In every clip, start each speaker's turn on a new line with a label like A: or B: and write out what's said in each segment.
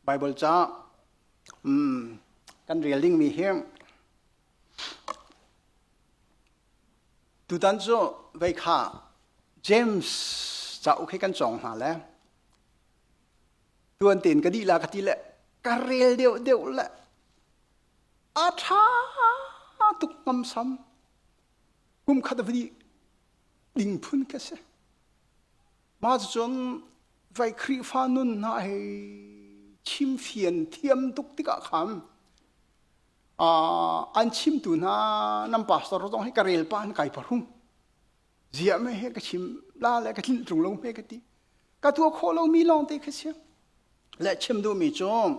A: Bible cha kan reading mi hem tu dan zo vai kha James cha u khe kan chong ha le tuan tin ka di la ka ti le ka rel deu le a tha tuk ngam sam kum kha da vi ding phun ka se ma chon vai khri fa nun na he chim phiền thiam tuk tika kham an chim tu na nam pastor rong he karel pan kai parhum zia me he ka chim la le ka thin trung long me ka ti ka tu kho lo mi long te khasia le chim du mi chom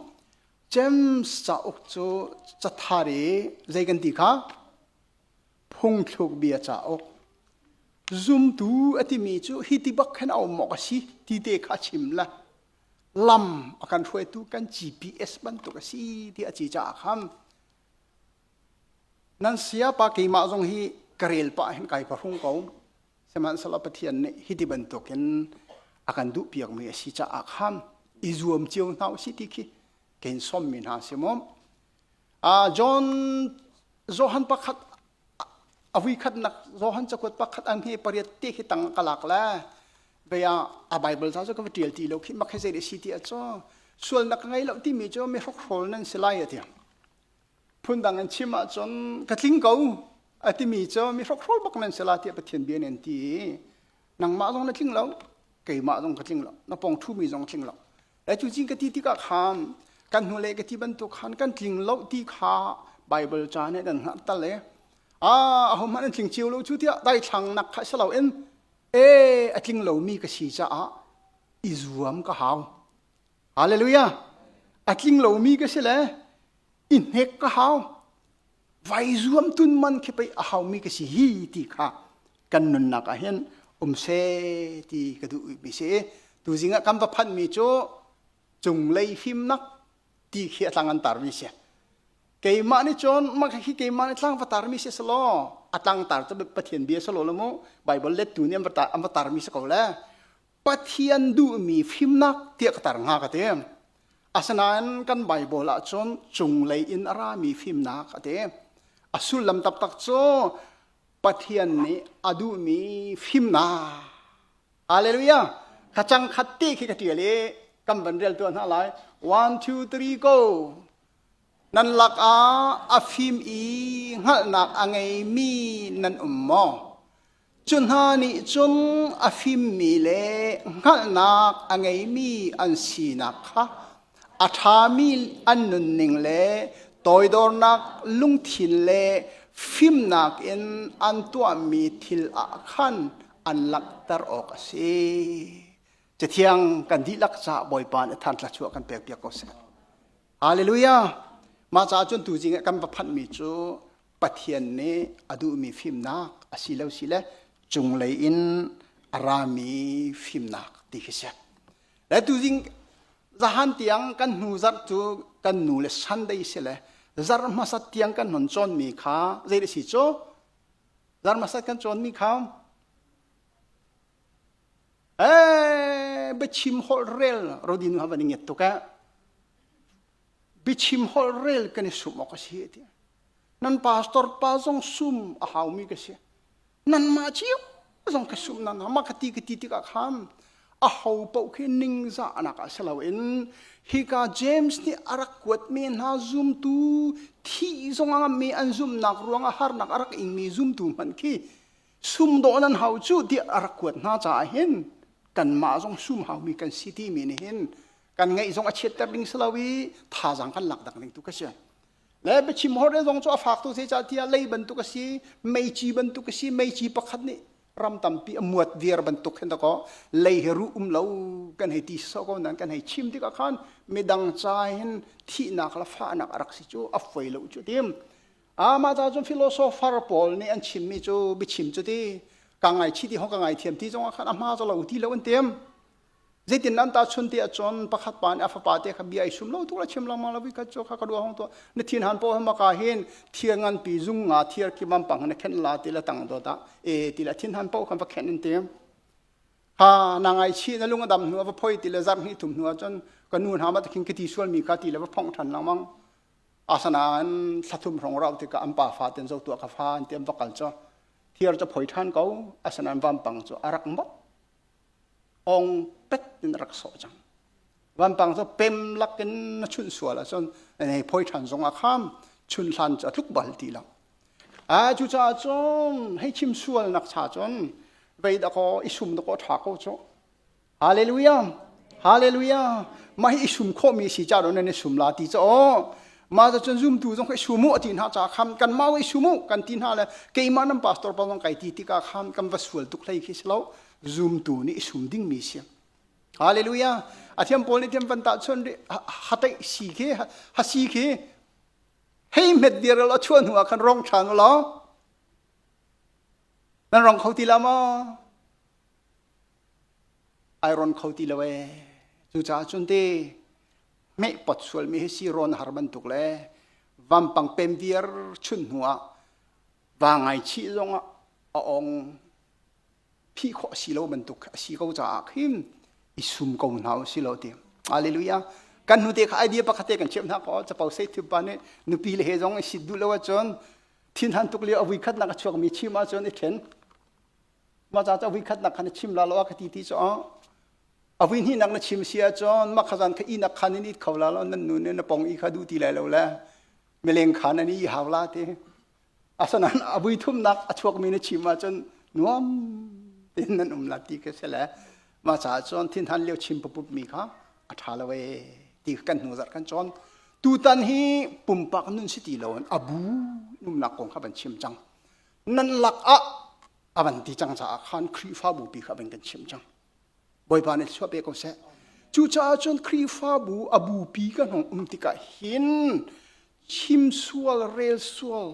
A: James cha ok chu cha thari zaigan ti kha phung thluk bia cha ok zoom tu ati mi chu hiti bak khan au mo ka si ti te kha chim la lam akan thoi tu kan GPS ban tu ka si ti achi cha kham nan sia pa ke ma jong hi karel pa hen kai pa hung ko seman sala pathian ne hiti ban to ken akan du piak me si cha kham izuam chiong nau si ti ki ken som min ha simom John Johan pakhat awi khat nak Johan chakot pakhat ang he pariat te hi tang kalak la beya a Bible sa so ka tial ti lo khi makhe se si ti acho sul nak ngai lo ti mi cho me hok hol nan silai atia phun dang an chima chon katling ko ati mi cho me hok hol bak nan sila ti pathian bien en ti nang ma jong na tling lo kai ma jong ka tling lo na pong thu mi jong tling lo la chu jing ka ti ka kham kan hu le ka ti ban tu khan kan tling lo ti kha Bible cha ne dan ta le ho man tling chiu lo chu ti dai thang nak kha salo en atling lo mi ka si cha izuam ka haw hallelujah atling lo mi ka sele in hek ka haw vai zuam tun man ke pai a haw mi ka si hi ti kha kan nun na ka hen se ti ka du bi se tu jinga kam pa phan mi cho chung lei him nak ti khia tlangan tar mi se ke ma ni chon ma khi ke ma ni tlang pa tar mi se slo atang tar to pathian bia salo lo mo Bible let tu ni am tar mi se ko la pathian du mi phim nak ti ka tar nga ka te asanan kan Bible a chon chung lei in ara mi phim nak ate asul lam tap tak cho pathian ni adu mi phim na hallelujah khachang khatti khi ka ti le kam ban rel tu na lai 1 2 3 go nan lak a phim ngal nak angai mi nan ummo chun ha ni chun a phim mi le ngal nak angai mi an si nak kha a tha mi an nun ning le toy dor nak lung thin le phim nak in an tua mi thil a khan an lak tar ok se che thiang kan di lak cha boy pan than tla chu kan pek pek ko se hallelujah ma cha chun tu jing kan pa phat mi chu pathian ne adu mi phim nak asilo sile chung lei in arami phim nak ti khise la tu jing zahan tiang kan nu zar tu kan nu le sunday sile zar ma sa tiang kan non chon mi kha zai si cho zar ma sa kan chon mi kha be chim hol rel rodin ha baning to ka bichim hol rel kan sum ko si ti nan pastor pa jong sum a haw mi ka si nan ma chiu jong ka sum nan ma khati ka kham a haw po khe ning za na ka salo in hi ka James ni arak kwat me na zoom tu thi jong anga me an zoom nak ruanga har nak arak ing mi zoom tu man ki sum do nan haw chu ti arak kwat na cha hen kan ma jong sum haw mi kan city mi ni hen kan ngai zong a chet tar ding salawi tha jang kan lak dak ning tu ka sia le be chim hore zong cho afak tu se cha tia lei ban tu ka si mei chi ban tu ka si mei chi pakhat ni ram tam pi amuat vier ban tu khen ko lei heru lo kan he ti so ko nan kan he chim ti ka khan medang cha hin thi nak la fa nak arak si chu a foi lo chu tim ma cha chu philosopher Paul ni an chim mi chu bi chim chu ti ka ngai chi ti ho ka ngai thiam ti zong khan a ma zo lo ti lo an tem zaitin nan ta chun te chon pakhat pan afa pa te kha bi ai sum lo tu la chim lang ma la bi ka cho kha ka du hong to ne thin han po ma ka hin thiangan pi zung nga thiar ki mam pang ne khen la ti la tang do ta ti la thin han po kham pa khen in te ฮานางไอชีนั่นลุงดำหัวพ่อยติเลจังนี่ถุ่มหัวจนกันนู่นหามาตะคิงกติส่วนมีกติเลว่าพองทันละมั้งอาสนานสัตุมของเราที่กับอัมปาฟาเต็นเจ้าตัวกับฟ้าเต็มตะกันจ้ะเที่ยวจะพ่อยทันเขาอาสนานวันปังจ้ะอารักมดองเป็ดเป็นรักโสจังวันปังจ้ะเป็มลักกันชุนสัวละจนในพ่อยทันทรงอาคามชุนทันจะทุกบัลตีละจุจ้าจนให้ชิมสัวนักชาจนไปตะโกอิสุมตะโกถากเขาจ้ะฮาเลลูยาฮาเลลูยาไม่อิสุมข้อมีสีจ้าโดนในสุมลาตีจ้ะมาจะจนซุ่มดูต้องให้สุมุตินหาจากคำกันมาไว้สุมุกันตินหาเลยเกี่ยมันน้ำพาสตอร์ปองไก่ตีติกาคำกันวัสดุทุกเลยคิดแล้วซุ่มดูนี่สุมดิ้งมีเสียงฮาเลลูยาอาทิตย์พอลนี่เทียมฟันตาชนฮัตไอสีเกฮัสีเกให้เม็ดเดียวเราชวนหัวกันร้องฉันเหรอนั่นร้องเขาตีละมั้งไอรอนเขาตีละเว้จุจ้าจนเดไม่ปัดส่วนมีให้ซีรอนหาบันทุกเลยวันปังเป็นเดียร์ชุนหัววางไอชีลงองพี่ขอสีโลบันทุกสีเขาจะขึ้นอิสุมกงหนาวสีโลเดียอาเลลูยากันหนูเด็กไอเดียปกติกันเชื่อมนักก็จะเป่าเซติบานเนี่ยนุปีเลเหจงสิดูแล้วจนทิ้งหันทุกเลี้ยววิคัดนักช่วงมีชิมาจนไอเข็นมาจากวิคัดนักขันชิมลาโลกติที่จ้าอวินที่นักนักชิมเสียจนมักขจันขอีนักขันนี่เขาลาแล้วนั่นนู่นเนี่ยนปองอีขาดูตีแล้วแหละเมเลงขันนี่หาวลาเตอาสนั้นอวิทุ่มนักช่วงมีนักชิมมาจนนัวเต็นนั่นลาตีก็เสียแล้วมาจากจนทิ้งหันเลี้ยวชิมปุ๊บมีค่ะอัฐาละเวตีกันหัวจัดกันจนตูตันฮีปุ่มปากนุ่นสิตีลวนอบูนุ่มนักของข้าบันชิมจังนั่นหลักอาบันตีจังจากขันครีฟ้าบุปีข้าบันกันชิมจังบ่อยปานนี้ชอบเอกเสจูจ้าจนครีฟ้าบูอบูปีกันของติกาหินชิมสวลเรลสวล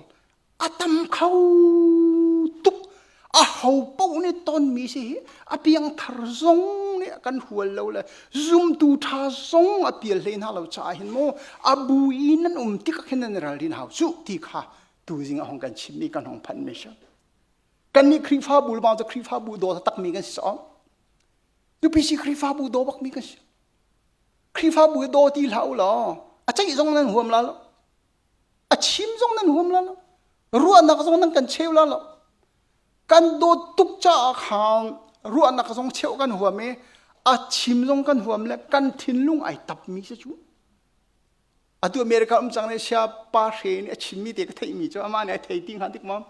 A: อาตมเขาตุกเขาปูนี่ต้นมีสิอาเปียงทารซงเนี่ยกันหัวเราเลยซุ่มตูทาซงอาเปียเลนหาเราจ่าเห็นโมอบูอินนั่นติกาเห็นนั่นเราดินหาสุติค่ะตูจิงของกันชิมมีกันของพันเมชกันนี่ครีฟ้าบูบางจะครีฟ้าบูโดตักมีกันสองดูพิชิครีฟ้าบูโดบักมีกันครีฟ้าบูโดตีเหล่าหรออาจจะยังนั้นหัวมันละอาชิมยังนั้นหัวมันละรัวนักยังนั้นกันเชี่ยวละกันโดตุกจ้าขางรัวนักยังเชี่ยวกันหัวเมอาชิมยังกันหัวมันละกันทิ้งลุงไอตับมีซะจูอาตัวอเมริกาจังเลยเชียปาเรนอาชิมมีเด็กไทยมีจ้ามาเนี่ยไทยติ้งหันติกมั้ง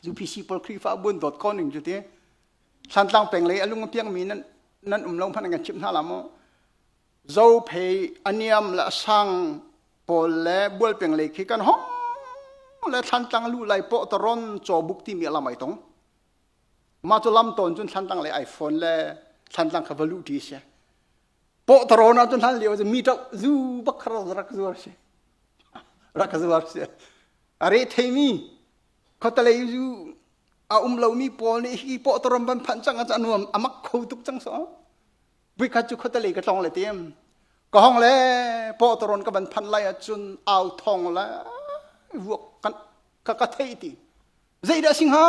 A: ดูพิชิพอลครีฟ้าบุนดอทก้อนหนึ่งจุดเดียสันตังเป็นเลยลุงเพียงมีนั่นลงพันกันชิมท่าละมั้งเจ้าเพย์อันยามละสังปอลและบัวเป็นเลยคิดกันห้องและสันตังลู่ไหลโปตรอนจอบุกที่มีอะไรไม่ตรงมาจุลำต้นจนสันตังเลยไอโฟนและสันตังขับลู่ที่เสียโปตรอนจนสันเลี้ยวจะมีเจ้าจูบักคาร์รักซัวเสียรักซัวเสียอะไรเทมีเขาตะเลยจูเรามีปอนี่ฮีปอตรมบันพันจังอาจารย์นวมอามักเขาตุกจังสอวิคัจุขตะเลยก็ต้องเลยเตรียมก็ห้องเลยปอตรนกับบันพันไล่จนเอาทองแล้ววกกันกะเทยตีใจเดสิงหา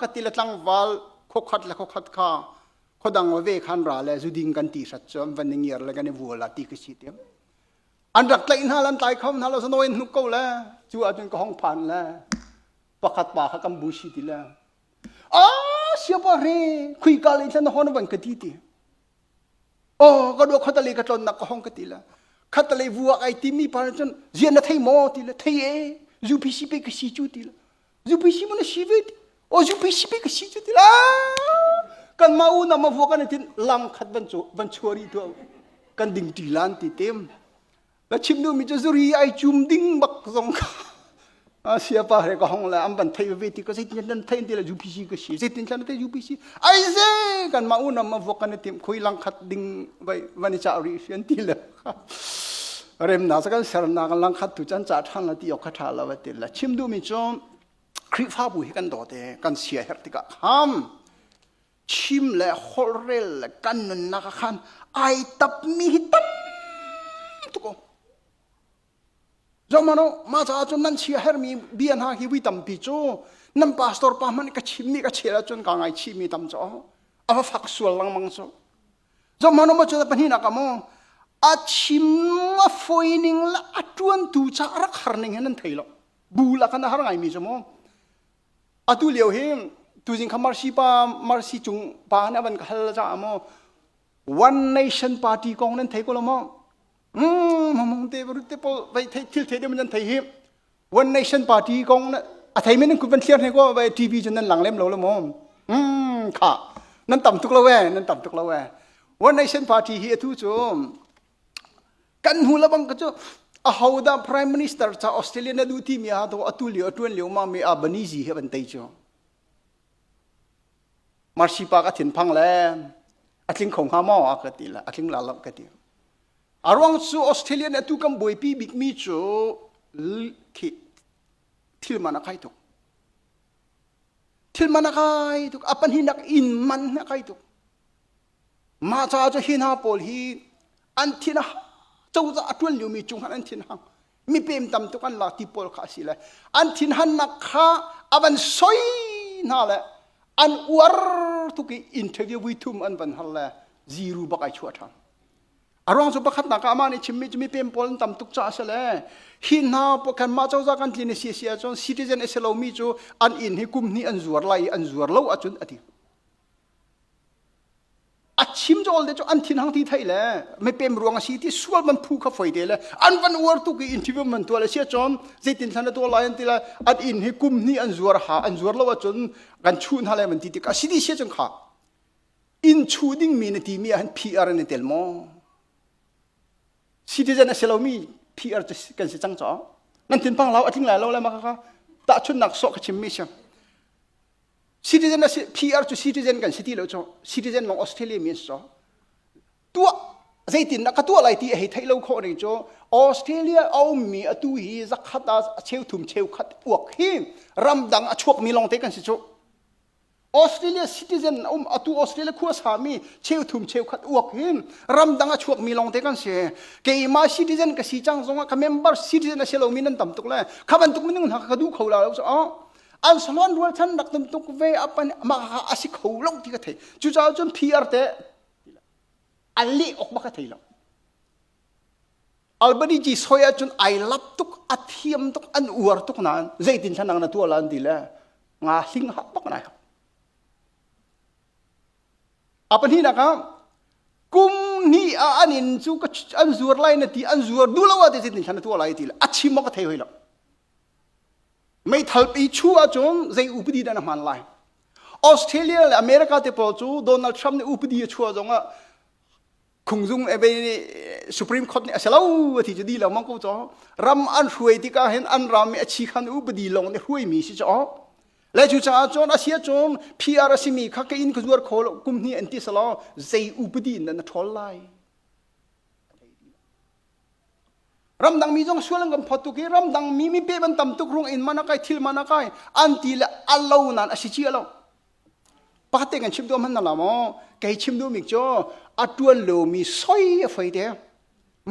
A: กติละตังวาลขขัดและขขัดข้าขดังว่าเวขันราและจุดิงกันตีสัจจอมวันนี้อะไรกันในวัวละตีกษีเตรียมอันรักใจน่าลันตายเขาน่าเราสนอยนุกเก้าแล้วจู่อาจารย์ก็ห้องผ่านแล้วประคัดปากกัมบูชิติแล้วsiapa re kui kali sana hono ban ketiti kadua khatali katlon nak hong ketila khatali buak ai timi parjon zian na thai mo tila thai zu pisi pe kesi tila zu pisi mo na sivet zu pisi pe kesi tila kan mau na mabuak kan tin lam khat ban chori to kan ding tilan ti tem la chimnu mi zuri ai chum ding bak zong siapa hari kau hong lah amban thai beti ko sai tin thai tin la UPC ko si sai tin thai UPC ai se kan mau na ma vokan tim khoi lang khat ding bai wani cha ri sian ti la rem na sa kan sar na kan lang khat tu chan cha than la ti yok kha la wa ti la chim du mi chom kri pha bu hi kan do te kan sia her ti ka ham chim le horrel kan na ka khan ai tap mi hitam tu ko Zamano masa acun nan sia hermi bian ha hiwi tam pico nan pastor paman ka chimni ka chela chun ka ngai chimi tam cho apa faksual lang mangso zo mano ma chota pani na kamo achim ma foining la atuan tu cha rak harning hanan thailo bula kana har ngai mi jomo atu leo him tu jing khamar si pa mar si chung pa na ban khal cha amo one nation party kong nan thai ko lo mo mamong te bru te pol vai thai thil thai de man thai him one nation party kong na a thai men ku ban thiar ne ko vai tv jan nan lang lem lo mo kha nan tam tuk lo we nan tam tuk lo we one nation party hi thu chum kan hu la bang ka chu a hauda prime minister cha australia na du ti mi ha to atulio atun leo ma me abanizi he ban tai chu marsi pa ka thin phang le atling khong ha mo a ka ti la atling la lap ka ti arwang chu australia na tu kam boi pi big mi chu ki thil mana khai tu thil mana khai tu apan hinak in man na khai tu ma cha cho hin ha pol hi an thina châu za atun liu mi chung han an thin hang mi pem tam tu kan la ti pol kha si la an thin han na kha aban soi na la an war tu ki interview wi thum an ban hal la ziru ba kai chua thang arong so bakhat na ka ma ni chimi pem pol tam tuk cha sa le hin na po kan ma châu za kan tlin si si a chon citizen eselo mi chu an in hi kum ni an zuar lo a chun ati achim jol de cho an thin hang ti thai le me pem ruang si ti sual man phu kha foi de le an van war tu ki interview man to le sia chon zaitin thana to la an ti la an in hi kum ni an zuar lo a chon kan chun ha le man ti ti ka si di sia chon kha in chu ding mi na ti mi an pr ni tel mo citizen a selo mi pr kan si chang cho nan tin pang lao ating la lo la ma kha ta chun nak so ka chim mi sia citizen na PR to citizen kan city lo cho citizen long australia mi so tua zaitin na ka tua lai ti hei thai lo kho ni cho australia au mi atu hi zakhata cheu thum cheu khat uak hi ramdang achuak mi long te kan si cho australia citizen atu australia khu sa mi cheu thum cheu khat uak hi ramdang achuak mi long te kan se ke ma citizen ka si chang zonga ka member citizen na selo mi nan tam tuk la khaban tuk min ha ka du khola lo so an salon rual chan dak tum tuk ve apan ma asi kholong ti ka thei chu cha chon pr te ali ok ba ka thei lo albani ji soya chun I love tuk athiam tuk an uar tuk nan zaitin thanang na tu lan di la nga hing hak bak na apan hi na ka kum ni a anin chu ka an zuar lai na ti an zuar du lawa te zaitin thana tu lai ti la achi ma ka thei hoi loไม่ทัลปีชัวจงใจอุปดีดันมันไลออสเตรเลียและอเมริกาเตปอจูโดนัลด์ทรัมป์ในอุปดีชัวจงอ่ะคงจงเอเบสุพรีมคอร์ทเนี่ยเสลาวที่จะดีแล้วมันก็จะรำอันช่วยที่ก็เห็นอันรำอาชีพขันอุปดีลงในช่วยมีสิจ้าและจู่จ้าจงอาเซียจงพีอาร์สิมีข้ากินขจวดโคลกุมนี้อันที่เสลาใจอุปดีนั่นทอลไลรำดังมีจงส่วนกันพอตุกีรำดังมีเป๊ะมันต่ำตุกรุงอินมานักไอทิลมานักไออันทีละอัลลอฮ์นั่นอาศัยเชี่ยเราปกติกันชิมตัวมันนั่นละมั้งแกชิมตัวมิกจ้าอัตัวโลมีซอยไฟเดีย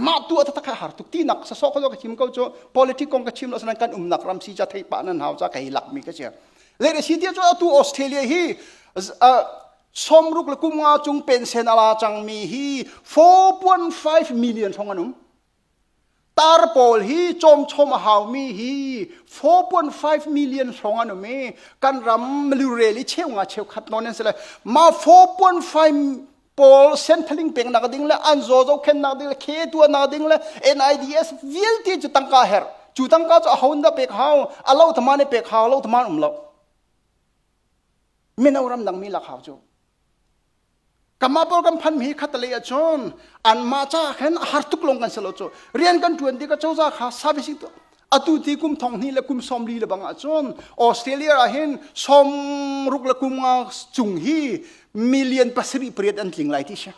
A: มาตัวทักขะหาตุกที่นักสะสอกก็ชิมเขาจ้า politics กงก็ชิมเราสนันกันนักรำซีจะไทยปานันหาวจะไกหลักมีก็เชี่ยเลยในสิ่งที่จ้าตัวออสเตรเลียฮีสมรุกละกุมงาจงเป็นเซนาลาจังมีฮี 4.5 million ทองอันนุ่มตาร์ปอลฮีจอมชมหาวมีฮี 4.5 million สองอันนู้นมีกันรำมลูเรลิเชี่ยวงาเชี่ยวขัดนอนนั่นสิเลยมา 4.5 ปอลเซนทลิงเป็นนักดิ่งเลยอันโซโซเคนนักดิ่งเลยเคตัวนักดิ่งเลย NIDS วิลที่จุดตั้งกาเฮร์จุดตั้งกาจะเอาหุ่นดาเป็กหาวเอาเล่าธรรมะเนี่ยเป็กหาวเล่าธรรมะเล่าไม่น่ารำดังมีหลักหาวจูกรรมะปอลกันพันมีขัดเลยจนอันมาจากเห็นหาตุกลงกันเสลจเรียนกันทวนที่ก็เจ้าจากหาซาบิสิตัวอตุที่กุมทองนี่และกุมสมรีและบางจนออสเตรเลียเห็นสมรุกและกุมจุงฮีมิลเลียนปัสรีเปรียดอันทิ้งไหลที่เช่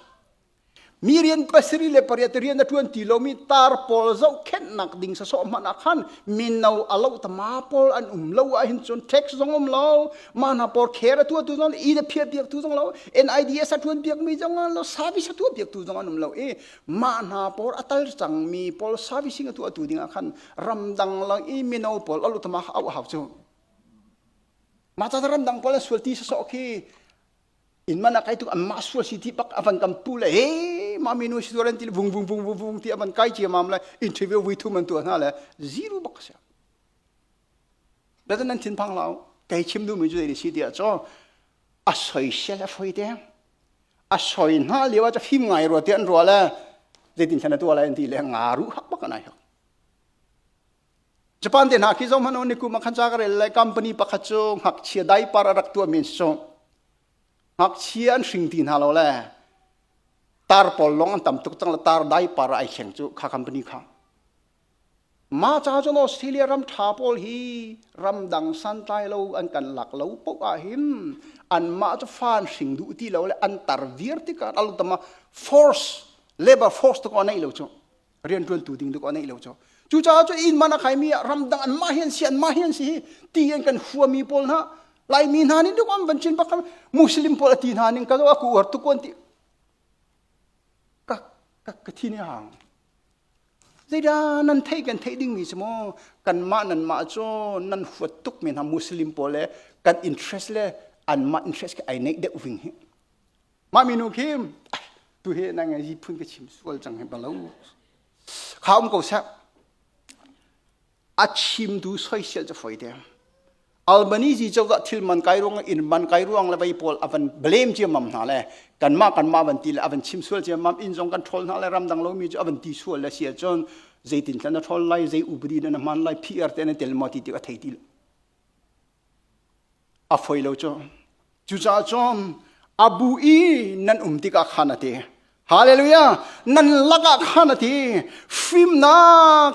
A: มีเรียนปัสรีเลเปรียดเรียนนัทวนที่เรามีตาร์ปอลเจ้าเข็นนักดิ่งสะสมมันขันมินเอาอาลูตมาปอลอันเราเห็นจนเท็กซ์ของเรามันเอาปอลเคร์ตัวนั้นอีเดเพียเปียกตัวเรา NIDS ตัวเปียกมีจังเราซาบิสตัวเปียกตัวนั้นเรามันเอาปอลอัตลจังมีปอลซาบิสิงตัวดิ่งขันรำดังเรามินเอาปอลอาลูตมาเอาหาวจูมาจากรำดังปอลสวดที่สะสม in mana kai tu amma sual siti pak avan kampul he ma minu sidoran til vung vung vung vung vung ti avan kai chi mam la interview wi thu man tu na la zero bak sa dan nan tin phang lao kai chim du mi ju de si dia cho a soi se la foi de a soi na lewa cha phim ngai ro tian ro la de tin chana tu la en ti le ngaru hak bak na ha Japan den ha ki zo man on ni ku ma khan cha ka re la company pakha chu hak chia dai para rak tu min so hak chian sing tin ha lo la tar pol long an tam tuk tang la tar dai para ai kheng chu kha company kha ma cha cho Australia ram tha pol hi ram dang san tai lo an kan lak lo pok a him an ma cha fan sing du ti lo le an tar vir ti ka al tama force labor force to ko nei lo chu rian tun tu ding to ko nei lo chu chu cha cho in mana khai mi ram dang an ma hian si ti an kan huwa mi pol na lai mi na ni du kom ban chin bakam muslim pol ti na ning ka ku war tu kon ti ka thi ni hang zai da nan thei kan thei ding mi chmo kan ma nan ma cho nan huat tuk min ha muslim pol le kan interest le an ma interest ka ai nei de wing hi ma mi nu kim tu he na nga ji phun ka chim sual chang he ba lo kham ko sa a chim du soi sel cha foi de Albanese jo ga thil man kai rong in man kai ruang la bai pol avan blame je mam na le kan ma ban ti la avan chim sual je mam in jong kan thol na le ram dang lo mi jo avan ti sual la sia chon zaitin tlan thol lai zai ubri na man lai pr te ne tel mo ti ka thei ti a foi lo cho chu cha chom abu i nan ti ka khana te hallelujah nan laga khana te fim na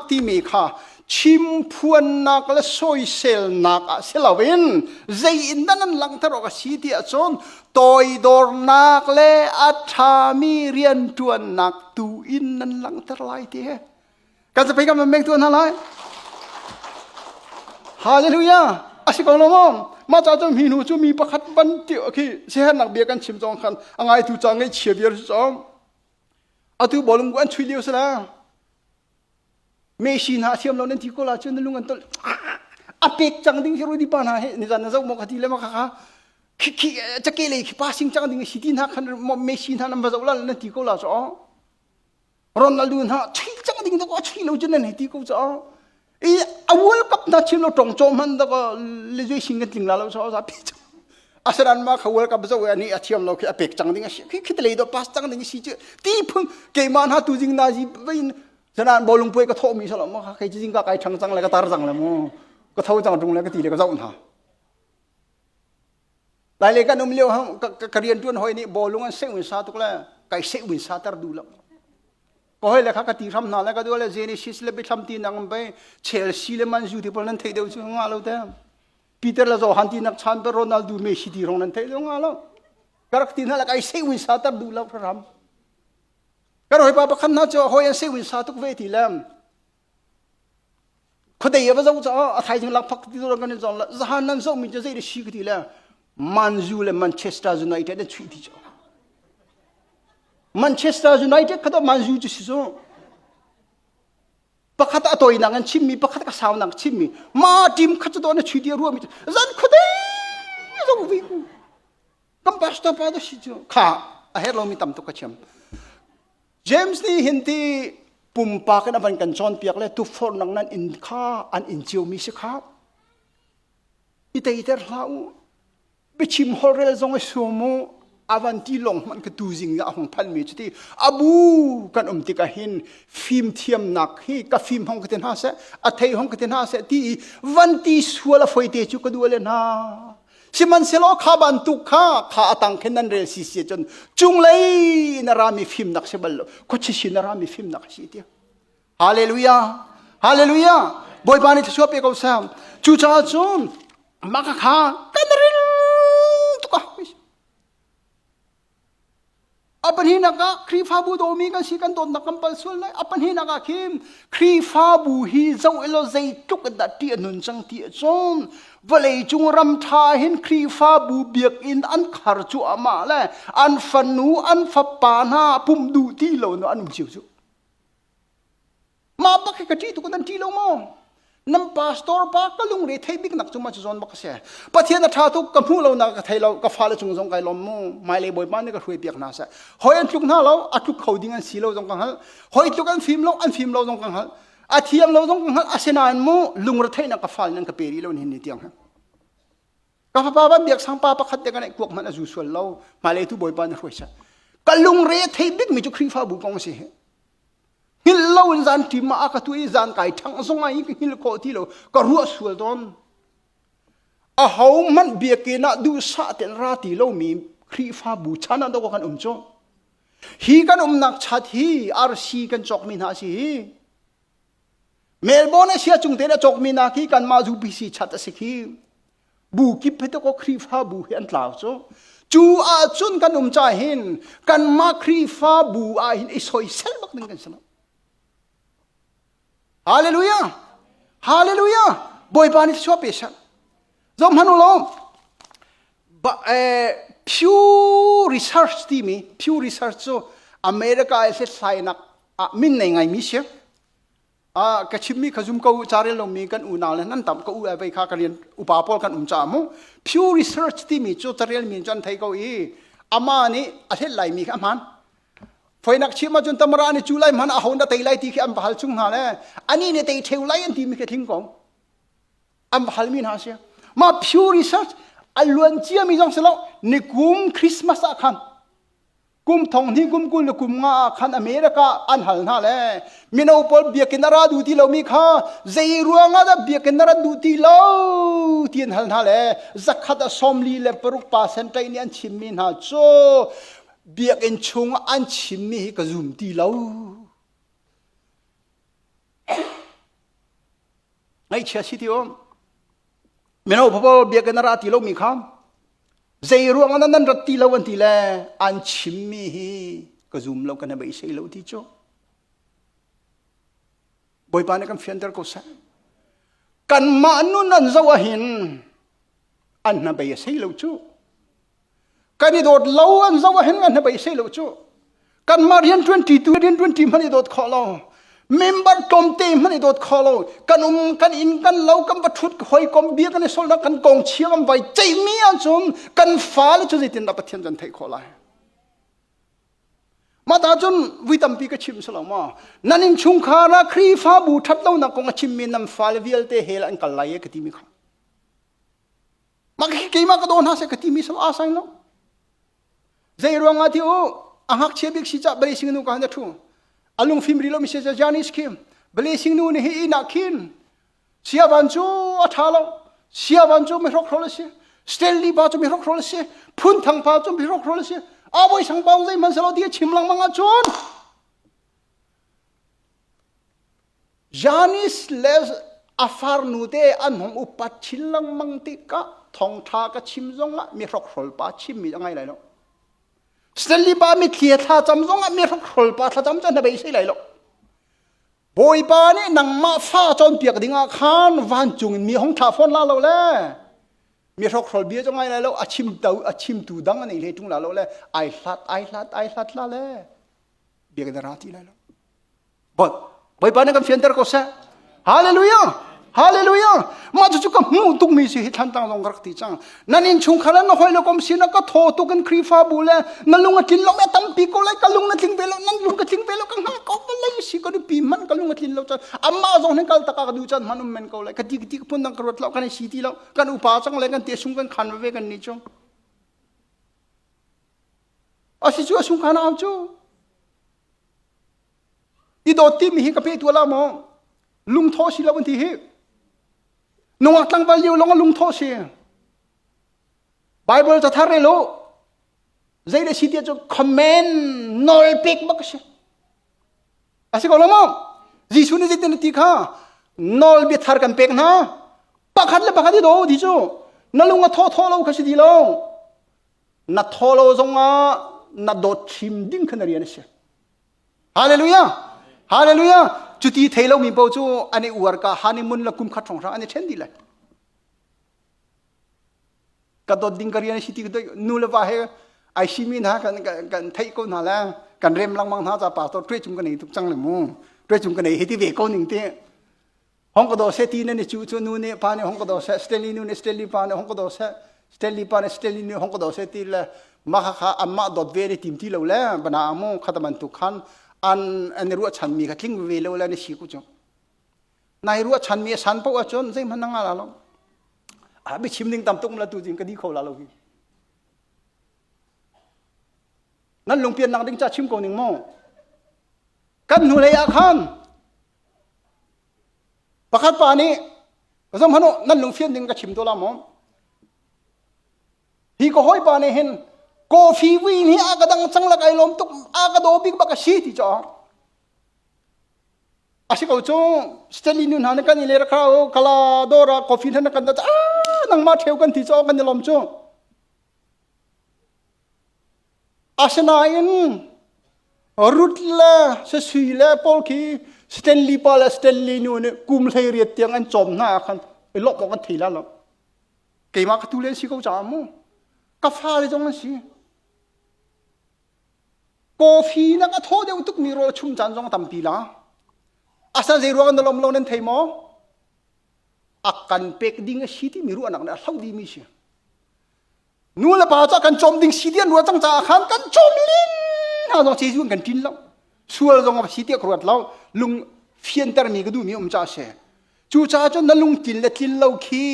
A: ti me kha chim phuan nak la soi sel nak a selawin zai in nan lang tharo ka si ti a chon toy dor nak le atha mi rian tuan nak tu in nan lang thar lai ti he ka sa pai ka meng tuan halai hallelujah asi ko lo ma cha chom hi nu chu mi pakhat ban ti ki se han nak bia kan chim chong khan angai tu chang ngai chhe biar chong atu bolung kan chui liu sala Machine ha thiam lo nen ti ko la chen lungan tol apek chang ding hero di pa na he ni jan zau mo khati le ma kha ki chake le ki passing chang ding sitin ha khan mo machine ha nam bazau la nen ti ko la so Ronaldo ha chi chang ding ko chi lo chen nen ti ko so e a world cup na chim lo tong chom han da ko le joi sing ting la lo so sa pi asaran ma kha world cup zo ani a thiam lo ki apek chang ding ki le do pass chang ding si ti phung ke man ha tu jing na ji Sanan bolong puai ka tho mi sala ma kai jing ka kai thang chang la ka tar jang la mo ka thau chang dung la ka ti le ka zau na lai le ka num leo ha ka rian tuan hoi ni bolong an se win sa tu la kai se win sa tar du la ko hoi la ka ti ram na la ka du la Genesis le bi tham ti nang bai Chelsea le Man U ti pol nan thei deu chu nga lo ta Peter la zo han ti nak chan pe Ronaldo Messi ti rong nan thei deu nga lo karak ti na la kai se win sa tar du la ram Karo hoi papa khan na cho hoi an se win sa tuk ve ti lam khodai ya zo cho a thai jing lak phak ti ro kan zong la zahan nan zo mi je zai de shi ki ti la Man U le Manchester United de chui ti cho Manchester United khado Man U ju si zo pakhat a toi nang an chim mi pakhat ka saw nang chim mi ma team khat do na chui ti ru mi zan khodai zo vi ku kam pastor pa do si cho kha a hello mi tam to ka chem James ni hindi pumpa kan aban kan chon piak le tu for nang nan in kha an in chiu mi se kha ite iter hlau pe chim horel zong sumo avan ti long man ka tu jing ya hong phan mi chiti abu kan ti ka hin film thiam nak hi ka film hong ka ten ha se a thei hong ka ten ha se ti van ti suala foi te chu ka du le na Siman selo kha ban tu kha atang khenan rel si si chon chung lei na rami film nak se bal ko chi si na rami film nak si ti hallelujah hallelujah boy bani thu pe ko sam chu cha chon ma kha kan rel tu ka apan hi na ka khri fa bu do mi kan si kan ton na kampal sul lai apan hi na ka khim khri fa bu hi zo elo zai tuk da ti anun chang ti chon valei chung ram tha hin khri fa bu biak in an khar chu ama la an fanu an fa pa na pum du ti lo no anum chiu chu ma pa ka ti tu kan ti lo mo น้ำพาสตอร์ปากก็ลุงเรทให้บิ๊กนักจุมาจุจอนบักเสียปะเทียนท้าทุกกับผู้เรานักไทยเรากับฟ้าเราจงจงไกลลมมูไม่เลยบ่อยบ้านนี่ก็ช่วยเปียกนาเสียหอยอันทุกหน้าเราอันทุกเขาดิ้งอันสีเราจงกังหันหอยทุกอันฟิล์มเราจงกังหันอาเทียมเราจงกังหันอาเซนานมูลุงเรทให้นักกับฟ้านั่งกับเปรีเราเห็นนี่เตียงฮะกับฟ้าบ้านเบียกสังปาปะขัดเด็กกันไอ้กวกมันอาจุส่วนเราไม่เลยทุบ่อยบ้านช่วยเสียกับลุงเรทให้บิ๊กมีจุครีฟ้าบุกองเสียฮิลโลอินซันที่มาอักตุอิซันไก่ทั้งสองไอ้ฮิลโคที่เราก็รัวสวดตอนเขามันเบียกินะดูสะเตนราตีเรามีครีฟ้าบูชานั่นตัวกันจ้องฮีกันนักชัดฮีอาร์ซีกันจอกมินาซีเมลโบนเสียจุงเตนะจอกมินาคีกันมาจูบิซีชัดสิคีบูกิเพตก็ครีฟ้าบูเห็นลาวจ้จูอาจุนกันจ่าเห็นกันมาครีฟ้าบูอาหินไอซอยเซลบักนึงกันสนะฮาเลลูยาฮาเลลูยาบอยปานิชัวเปชันจอมฮันุโลพิวรีเสิร์ชทีมีพิวรีเสิร์ชโซอเมริกาเอเซสไซนักมินในไงมิเชียกชิมมีขจุมกูจารีลมีกันอุณาเลนั่นต่ำก็อุไปข้ากันเรียนอุปาปอลกันจามุพิวรีเสิร์ชทีมีโจจารีลมีจันไทยกูอีอามานี่อาเทศไหลมีกันมันไฟนักชิมมาจนตำรานี่จุไลมันอาหอนได้ไตไลที่อันบัลจุงหาเลยอันนี้เนี่ยไตเทวไลอันที่มีแค่ทิ้งกองอันบัลมีนาเสียมาพิวรีเสิร์ชอันล้วนเจียมีจงเสละในกลุ่มคริสต์มาสคันกลุ่มทองที่กลุ่มกุลกลุ่มงาคันอเมริกาอันหันหาเลยมีนเอาปอลเบียกินนาราดูที่เรามีข้าใจรัวงาดเบียกินนาราดูที่เราที่หันหาเลยสักขัดสมลีเลปรุกปาเซนไตนี่อันชิมมีนาโจเบียกินชงอันชิมมีก็ซุ่มที่เราไอ้เชื่อสิที่ว่ามีนเอาพอเบียกินนาราที่เรามีข้าใจรัวงานั้นรัตที่เราวันที่แลอันชิมมีก็ซุ่มเรากันไปใช้เราที่โจบอยปานกันเฟียนเตอร์ก็ใช่กันมานุนันจะว่าเห็นอันนั้นไปใช้เราโจกันนี่โดดเล่าอันจะว่าเห็นอันนั้นไปใช้เราโจกันมาเรียน22เรียน20มันนี่โดดขอเราเมมเบอร์กลมเต็มมันนี่โดดขอเรากันกันอินกันเล่ากันบัดทุดหอยกลมเบียกันในโซลกันกองเชียร์กันไว้ใจมีอันจุนกันฟ้าเลยจุดที่ตินดับเทียนจันทร์ขอเรามาตาจนวิตัมปีก็ชิมสลามานั่นอินชุงคาราครีฟ้าบูทัดเล่านักกงชิมมีน้ำฟ้าเลวิลเตเฮลันกัลไลกติมิขามากี่มากระโดนหาเสกติมิสลอาศัยเนาะใจรวงอาทิโออาหักเชียบิกสิจับบริสิงนูกันเดทูอารมณ์ฟิมริโลมิเชจานิสคิมบริสิงนูนี่ฮีนักขินเสียบันจูอัฐาลเสียบันจูไม่รกโรลเสียสเตลลีบาจูไม่รกโรลเสียพุ่นทางบาจูไม่รกโรลเสียอาบอยสังเบาใจมันสลาดีชิมลังมังอาจวนจานิสเลสอาฟาร์นูเตอันหงอุปัชชิลังมังติกะทองทากะชิมจงะมีรกโรลปาชิมมียังไงเลยเนาะสเตลลีบามีเทียท่าจำจงะมีรกโรลปาท่าจำจันทbeใช่เลยเนาะบอยปานี่นังมาฟ้าจนเปียกดิ่งอาคารวันจุงมีห้องท่าฟอนลาเราเลยมีรกโรลเบียจังไงเลยเราอาชิมตูดังอันนี้เลยจุงลาเราเลยไอลัดลาเลยเบียกันราตีเลยเราบอยปานี่กันเฟียนเตอร์ก็เซ่ฮาเลลูยาฮาเลลูยามาจุกกับหูตุกมีสิฮิตันตังลงรักที่จังนั่นอินชุงขลันน้อยเราก็สินักก็โทตุกันครีฟ้าบุเลยนั่นลุงก็ทิ้งเราไม่ตั้มปีก็เลยกันลุงนั่นทิ้งไปแล้วนั่นลุงก็ทิ้งไปแล้วกันหาก็เลยสิก็ดูปีมันกันลุงก็ทิ้งเราจังอามาจงให้กันตะกากดูจังมันนุ่มมันก็เลยกันที่พุ่นดังกระโดดเรากันในสีที่เรากันอุปาจังเลยกันเตี้ยชุงกันขันไว้กันนี่จังอาศัยจู่ชุงขันเอาจู่อีโดดที่มีกับเพื่อตัวเรามองลุงโทสิเราวันที่ นงตั้งบาลิวลงลุงโทเสียไบเบิลจะทาร์เรโลใจเดชิตยาจะคอมเมนต์นอลเปิกบักเสียอาศัยก็ลงมั้งจิสุนี่จิตนติข้านอลบิทาร์กันเปิกนะปักขัดเลยปักขัดที่โดดิจูนั่นลุงก็โทเราขั้นสิดีลงนัดโทเราจงนัดโดดชิมดิ้งขนาดนี้นะเสียฮาเลลูยาฮาเลลูยาจุดที่เทเรามีเป้าจูอันนี้อวดกับฮันนีมูนละกุมขัดสองครั้งอันนี้เช่นดีเลยกระโดดดิ้งกันยังสิที่ก็นู่นเลยว่าเฮไอชิมินะกันไทยก็น่าแล้วกันเริ่มลังมังท่าจะป่าตัวช่วยจุ่มกันนี่ทุกจังเลยมูช่วยจุ่มกันนี่เฮที่เวก้หนึ่งเตี้ย ห้องกระโดดเซตีนั่นนี่จู่ๆนู่นนี่ปานนี่ห้องกระโดดเซสเตลีนู่นนี่สเตลีปานนี่ห้องกระโดดเซสเตลีปานนี่สเตลีนี่ห้องกระโดดเซตีเลยมาค่ะอันมาดอดเวรทีมที่เราแล้วบรรดาโมขัดมันตุขันอันรู้ว่าฉันมีขัดทิ้งเวรแล้วในชีกุจงนายรู้ว่าฉันมีฉันเพราะว่าจนใช่มันนั่งอะไรหรอกไปชิมดิ้งตำตุ้มแล้วตัวจริงก็ดีเขาละเรานั่นลงเพียนนังดิ้งจะชิมก่อนหนึ่งโมกันหูเลยอาคารประคัดป่านี้ก็สมมตินั่นลงเพียนดิ้งก็ชิมตัวละโมฮีก็ห้อยป่านี้เห็นกาแฟวินฮีอากระดังจังละไก่ลมตุกอากระโดบิกบักชีที่จ่ออาศัยเขาจงสเตลินุนหานักันนี่เลยราคาคลาโดรากาแฟนั่นกันแต่นังมาเที่ยวกันที่จ่อกันในลมจงอาศัยนายนรุดละเสียละพอลคีสเตลลีปาลสเตลลีนูนกุมเลยเรียดเตียงอันจมหน้าคันไปลบบอกกันทีละหรอกเกี่ยมากระตุ้นเล่นสิเขาจามูกาแฟเลยจงนั้นสิกาแฟนักโทษเดียวตุกมีโรชุ่มจันทร์จงทำปีละอาศัยเรื่องนั้นลมนั่นเทมออาการเป็กดิ้งสิที่มีรู้อันนั้นเท่าดีมีสินู่นละป่าจากกันจมดิ้งสิที่อันรู้จังจากขันกันจมลิ้นถ้าต้องเชื่อกันกินแล้วส่วนตรงกับสิที่กรวดแล้วลุงเฟียนแต่มีก็ดูมีจ่าเสียจู่จ้าจนนั่นลุงกินแล้วกินแล้วขี้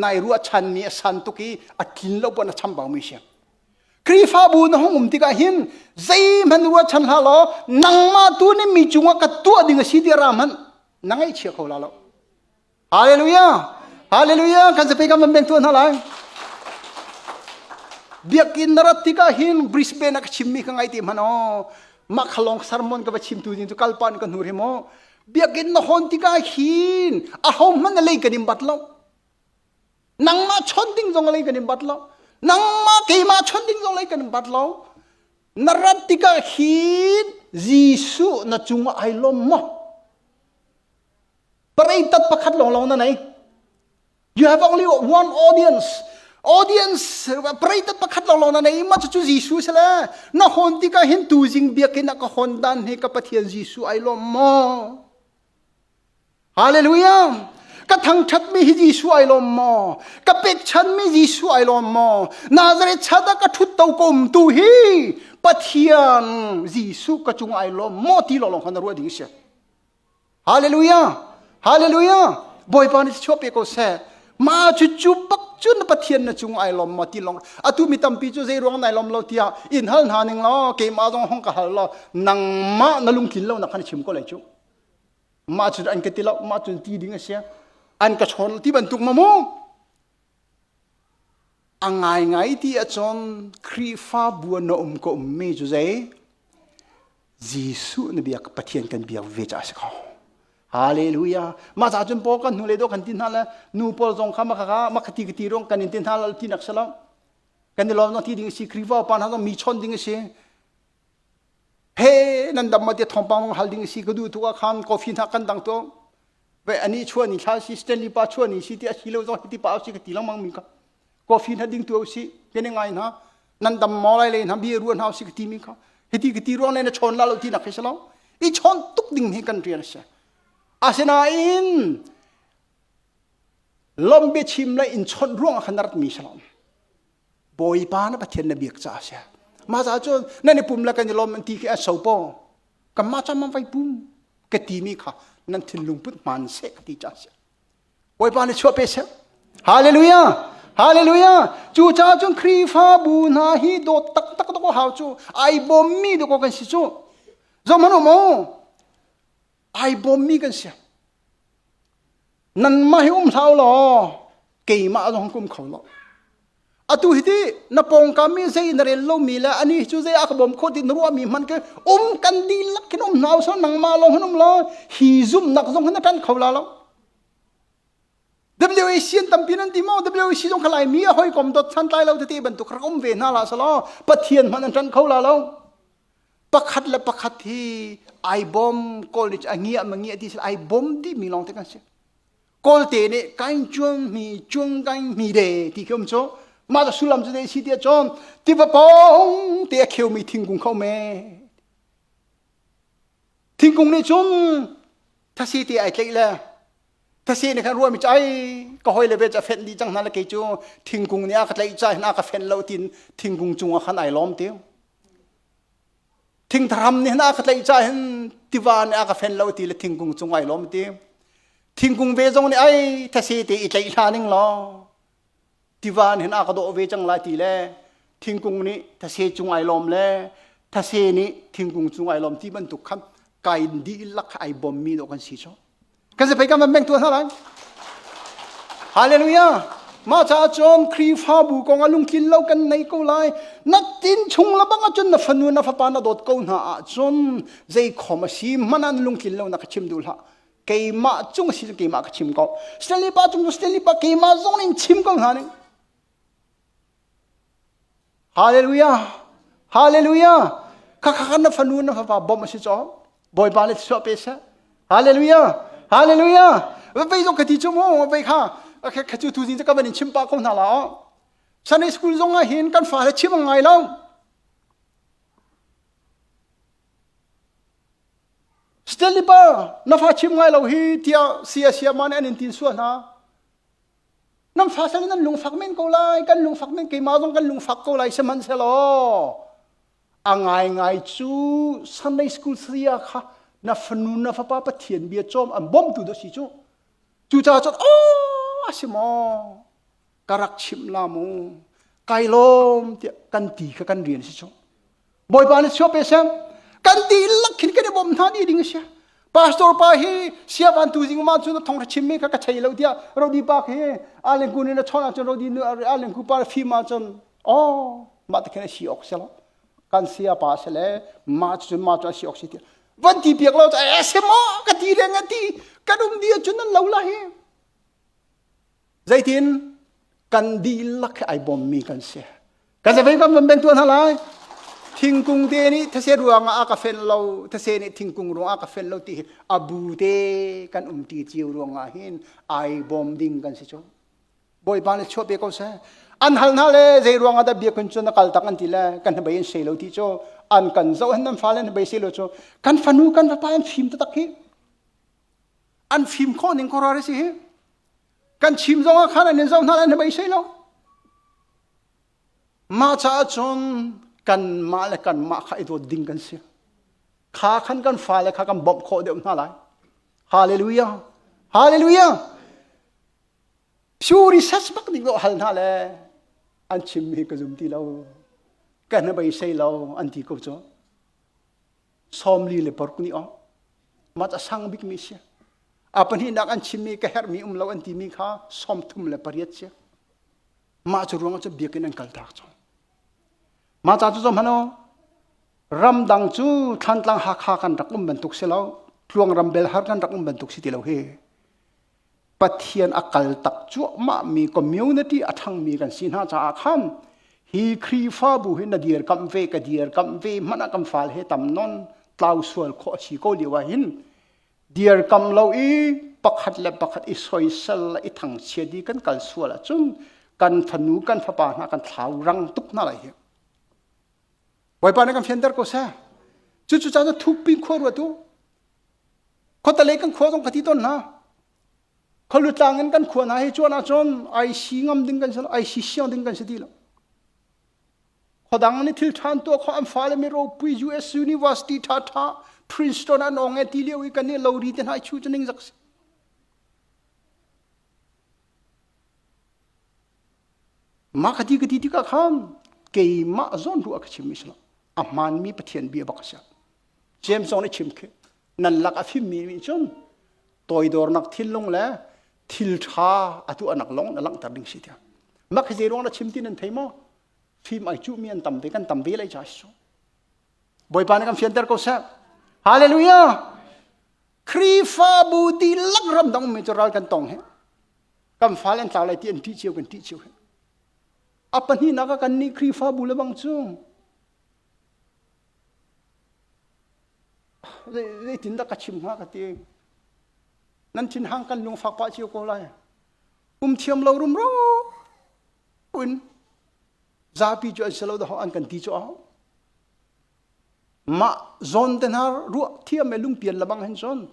A: นายรู้ฉันมีสันตุกี้อัดกินแล้วบนชั้นบ่าวมีเสียครีฟ้าบูนห้องติกาหินใจมันรู้ฉันฮะล้อนังมาตัวนี้มีจุงกับตัวดิ้งสิที่รามันนังไอเชี่ยเขาแล้วฮาเลลูยาฮาเลลูยากันจะไปกันมันเป็นตัวนั่นแหละเบียกินนรัตติกาหินบริสเบนนักชิมมีข้างไอติมันอ๋อมักขลองสารมอนกับชิมตัวนี้ตัวกัลปานกันหูเรโมเบียกินนหอนติกาหินอาหอมมันอะไรกันนิมบัตลนังมาชนดิ้งจงอะไรกันนิมบัตลนังมาเกมาชนดิ้งจงอะไรกันนิมบัตลนรัตติกาหินยิสุนัจุงไอลมมะปริตัดประคัดลองนั่นไง you have only one audienceปริตัดประคัดลองนั่นไงมาจะจูยิสุเสละนหอนติกาหินตูจิงเบียกินนักหอนดันให้กับปะเทียนยิสุไอลมมะฮาเลลูยากระทั่งชัดไม่ยิสุไอลมมอกระเป็ดฉันไม่ยิสุไอลมมอนาซาเรตชัดกระทุตเต้ากมตูฮีปะเทียนยิสุกระจุงไอลมมอที่หลงขันรัวดิ้งเสียฮาเลลูยาฮาเลลูยาบอยปานิชอบเปก็เสมาจุปักจุนปะเทียนนะจุงไอลมมาที่หลงอะตุมิตัมปีจูเซรวงไอลมเราเทียอินฮัลหานิงล้อเกมาจงห้องกะฮัลล้อนังมานาลุงกินเรานักขันชิมก็เลยจุมาจุดอันกติละมาจุดที่ดิ้งเสียอันกระชอนที่บรรทุกมาโมอังไงที่อาจารย์ครีฟ้าบัวนอมก็ไม่จุเซยิสุนเบียกปะเทียนกันเบียกเวจาสเขาฮาเลลูยามาจากจนพอกันนูเลโดกันตินฮาละนูพอจงข้ามาข้ามาคติกติรองกันตินฮาละที่นักสลามกันในรอบนั้นที่ดิ้งสิครีฟ้าปานฮาต้องมีชนดิ้งสิเฮ้นั่นดำมาเดียทองปังฮัลดิ้งสิก็ดูตัวข้ามกอฟินหักกันดังตัวเวอันนี้ชวนนี่ชาสิสเตนลีปาชวนนี่สิที่อาชีพเราต้องที่ปาสิกติลังมังมิกากอฟินหัดดิ้งตัวสิเป็นยังไงนะนั่นดำมอลายเลยนะบีรวนเฮาสิกติมิกาเฮติกติรองเนี่ยชนละเราที่นักเสลามอีชนตุกดิ้งให้กันเรียนเสียอาเซนาอินลมเบชิมเลยอินชนร่วงขนาดมีสลามบอยปานประเทศนบีกจ้าเสียมาจากจนนั่นในปุ่มละกันลมมันตีแค่สาวปอกับมาจากมันไฟปุ่มกตีมีค่ะนั่นถึงลุงพุทธมันเสกตีจ้าเสียบอยปานชั่วเปเสียฮาเลลูยาฮาเลลูยาจู่จ้าจงครีฟ้าบูนาฮีโดตักตะก็หาวจู่ไอบอมมีดูกันสิจู่จอมันโมไอบอมมีกันเสียนั่นมาให้เท้าหรอเกี่ยมาจงกุมเขาหรออะตุฮิตินับปองกามีเซนเรลโลมีละอันนี้จูเซอักบอมโคตินรัวมีมันก็กันดีลักขินนาวสนังมาลงขนมล้อฮีซุมนักจงขนาดเขาละแล้วWAC ตั้มปีนั้นที่มอ WAC จงขลายมีหอยกลมดดชั้นใต้เราที่บรรทุกกระกมเวน่าละสลอปะเทียนมันนั้นเขาละแล้วประคัดและประคัดที่ไอบอมกอลจเงียมังเงียที่ไอบอมที่มีลองเท่ากันเสียกอลเตเนี่ยกันจวงมีจวงกันมีเดที่เขาโจมาจากสุลัมจะได้สิเดียจอมที่ว่าปองเตียเขียวมีทิ้งกุ้งเข้าแม่ทิ้งกุ้งในจงถ้าสิเตียไอ้เล็กแล้ว ท ถ้าเสียนี่กันรวมใจก็หอยเลยเวจะเฟ้นดีจังนั่นละเกจูทิ้งกุงเนี่ยก็เลยใจน่าก็เฟ้นเราตินทิ้งกุงจุงขันไอล้อมเตียวทิ้งทำเนี่ยน่าก็เลยใจที่ว่าเนี่ยก็เฟ้นเราตีเลยทิ้งกุงจุงไอล้อมเตียวทิ้งกุงเวจงเนี่ยไอ้ถ้าเสียตีอีใจชานิ่งล้อที่ว่าเนี่ยน่าก็โดเวจังไรตีเลยทิ้งกุงนี้ถ้าเสียจุงไอล้อมเลยถ้าเสียนี้ทิ้งกุงจุงไอล้อมที่บรรทุกคำไก่ดีลักไอบอมมีดอกกันสีชอกันจะไปกันมันแบ่งตัวเท่าไหร่ฮาเลลูยามาจากจอมครีฟาบูกองอลุงกินเล่ากันในกูไลนัดตินชงละบังจนนับฟันูนับปานาดดกูน่าจนใจขอมาซีมันอันลุงกินเล่านักชิมดูละเกย์มาจงสิเกย์มาชิมก็สเตลิปาจงสเตลิปาเกย์มาจงนินชิมก็หานี่ฮาเลลูยาฮาเลลูยาข้าขันนับฟันูนับปาบอมมาสิจ้าบอยบาเลตสวบเปซ่าฮาเลลูยาฮาเลลูยาว่าไปจงกติจงว่าไปข้าแค่จู่ทุจินจะก็เป็นชิมปากของน่าละฉันในสกุลจงเห็นกันฝ่ายชิมยังไงแล้วสเตลิปาน้ำฟ้าชิมไงเราฮีที่เสียมันอันนี้ตินส่วนนะน้ำฟ้าฉันนั้นลุงฝักเมนกูไลกันลุงฝักเมนกี่มาจงกันลุงฝักกูไลสมันเสลออ่างไงจู่ฉันในสกุลเสียค่ะนับฟนุนนับฟ้าปะเทียนเบียจอมอันบ่มตุดสิจู่จู่จ้าจ้าโอ้อาชิมอกรักชิมลามูไกลลมเดียกันตีกันเรียนสิจ้าบอยบานชอบเปเซมกันตีลักขินกันได้บ่มท่านี่ดิ่งเสียพาสตอร์ป้าเฮเสียวันตุจิงมาจุนทองชิมเมก็ใช้เราเดียเราดีปากเฮอาเลงกุนี่นะชอนจนเราดีอาเลงกุปาฟีมาจนอ๋อมาตะแค่สีออกเสียแล้วกันเสียป้าเสลมาจุนสีออกสิเดียวันที่เปียกเราจะเอสมอกันตีเรื่องกันตีกันเดียจุนนั้นเราละเฮใจทินกันดีลักไอบอมมีกันเสียกันจะเป็นกันเป็นตัวเท่าไรทิ้งกุงเดนี่ถ้าเสียรวงอากาเฟนเราถ้าเสียนี่ทิ้งกุงรวงอากาเฟนเราตีอาบูเดกันตีจิวรวงอาหินไอบอมดิ้งกันสิจ้าบอยบานชอบเบกเอาเสียอันหันหน้าเลยใจรวงอาดเบียกันจนนักตักกันทีละกันทำไปยินเสียเราที่จ้าอันกันเจ้าเห็นน้ำฟ้าเล่นไปเสียเราจ้ากันฟันูกันไปอันฟิล์มตะกี้อันฟิล์มข้อหนึ่งก็รอได้สิกันชิมจงอาคารเนี่ยจงนั่นไม่ใช่หรอกมาจากจนกันมาและกันมาข้าตัวดิ่งกันเสียข้าขันกันฟ้าและข้ากันบ่มโคเดียวนั่นแหละฮาเลลูยาฮาเลลูยาพิวริสัสบักดิ่งเราฮัลนั่นแหละอันชิมให้กระจุมที่เรากันไม่ใช่เราอันที่ก็จะสอมลีเลยปรกุนี่อ๋อมาจากสังบิกมิเสียapa ni nak an chimi ka her mi law an ti mi kha som thum le pariat che ma chu ruang chu biakin an kal tak chu ma cha chu mano ram dang chu than tlang ha kha kan rakum ban tuk se law pluang ram bel har kan rakum ban tuk si ti law he pathian akal tak chu ma mi community athang mi kan sin ha cha kham hi khri fa bu hin na dir kam ve ka dir kam ve mana kam fal he tam non tlau sual kho chi ko liwa hin dear kam lo i pakhat le pakhat i soisal i thang chedi kan kal suala chun kan thanu kan phapa na kan thlau rang tuk na lai hi boy pa na kan fender ko sa chu chu cha thuk pin khor wa tu ko ta le kan kho jong khati ton na kholu tlangen kan kho na hi chona chon ai si ngam ding kan sal ai si siang ding kan se di lo khodang ni thil than to kho am fale mi ro pui US University tha Princeton an ong eti liu i kan ni lo ri ten hai chu chuning zak ma khati ti ka kham ke ma zon ru ak chim misla a man mi pathian bi ba kasya James on chim ke nan lak a phim mi chon toy dor nak thil long la thil tha atu anak long na lang tar ding si tia ma khe rong na chim tin an thaimo phim ai chu mi an tam ve kan tam ve lai cha so boy pa na kam fian ter ko sa Hallelujah. Krifa budi lak ram dong me choral kan tong he. Kam falen ta lai ti an ti chiu kan ti chiu he. Apan hi naka kan ni krifa bu la bang chung. Re tin da ka chim ha ka ti. Nan chin hang kan lung fak pa chiu ko lai. Thiam lo rum ro. Un. Za pi jo an selo da ho an kan ti cho ho. Ma zon tenar ru thiam me lung pian labang hen zon